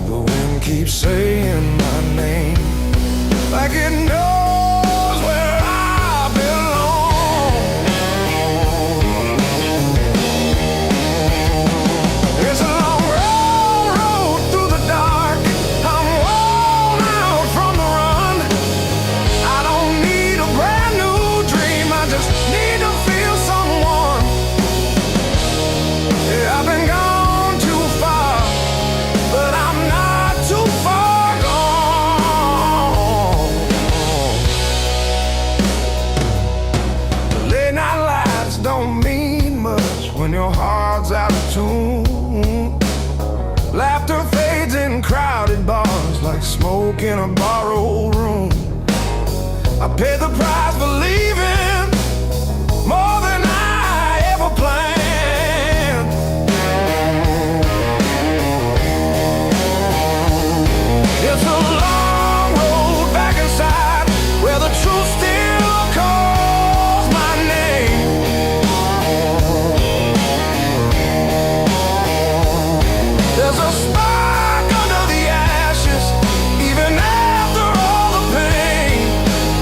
The wind keeps saying my name like it knows where I belong. It's a long road through the dark. I'm worn out from the run. I don't need a brand new dream, I just need to feel someone. Yeah, I've been gone too far, but I'm not too far gone. The late night lights don't mean much when your heart's out of tune. Laughter fades in crowded bars like smoke in a borrowed room. I paid the price for leaving more than I ever planned. It's a long road back inside where the truth still calls my name. There's a spark under the ashes, even after all the pain.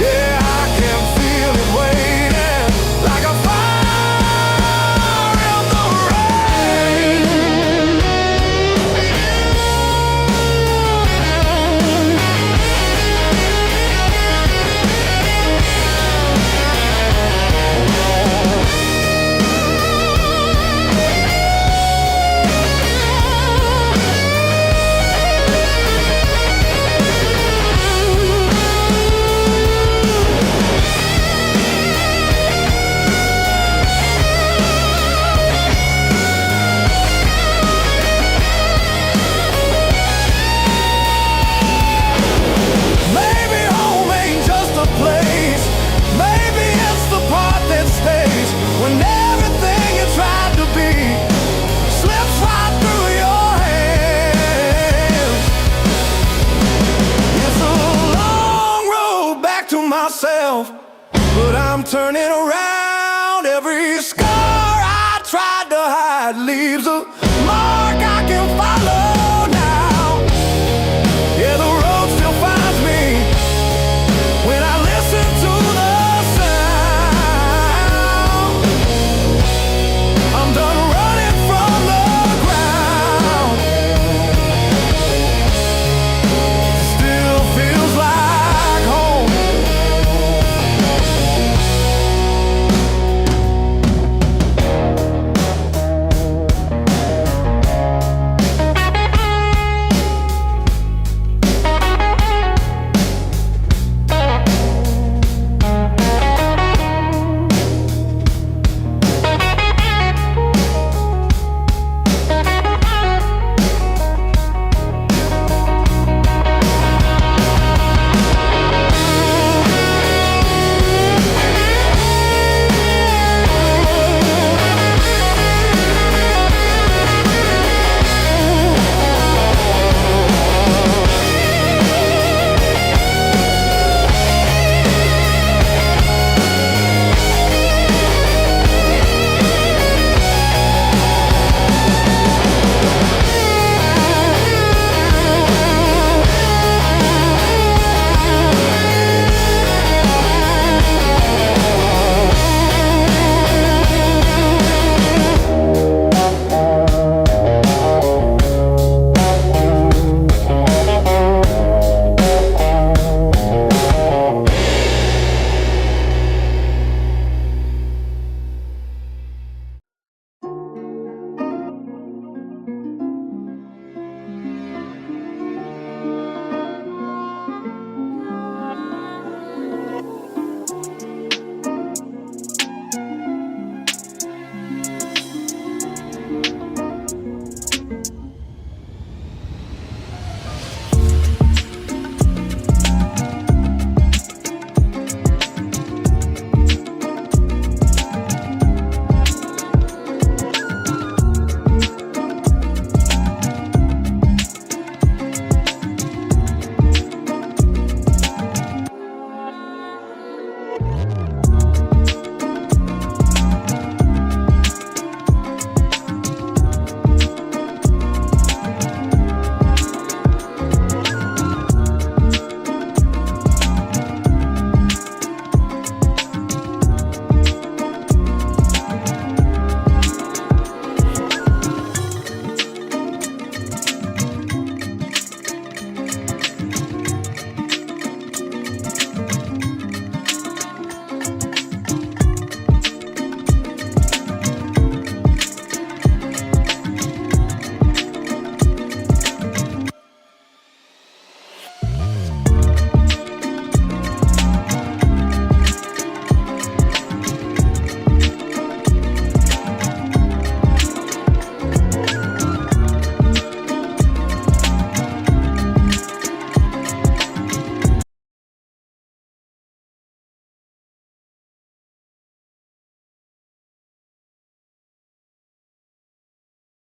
Yeah, I can feel it waiting like a fire in the rain. Maybe home ain't just a place. Maybe it's the part that stays when everything you tried to be slips right through your hands. It's a long road back to myself, but I'm turning around. Every scar I tried to hide leaves a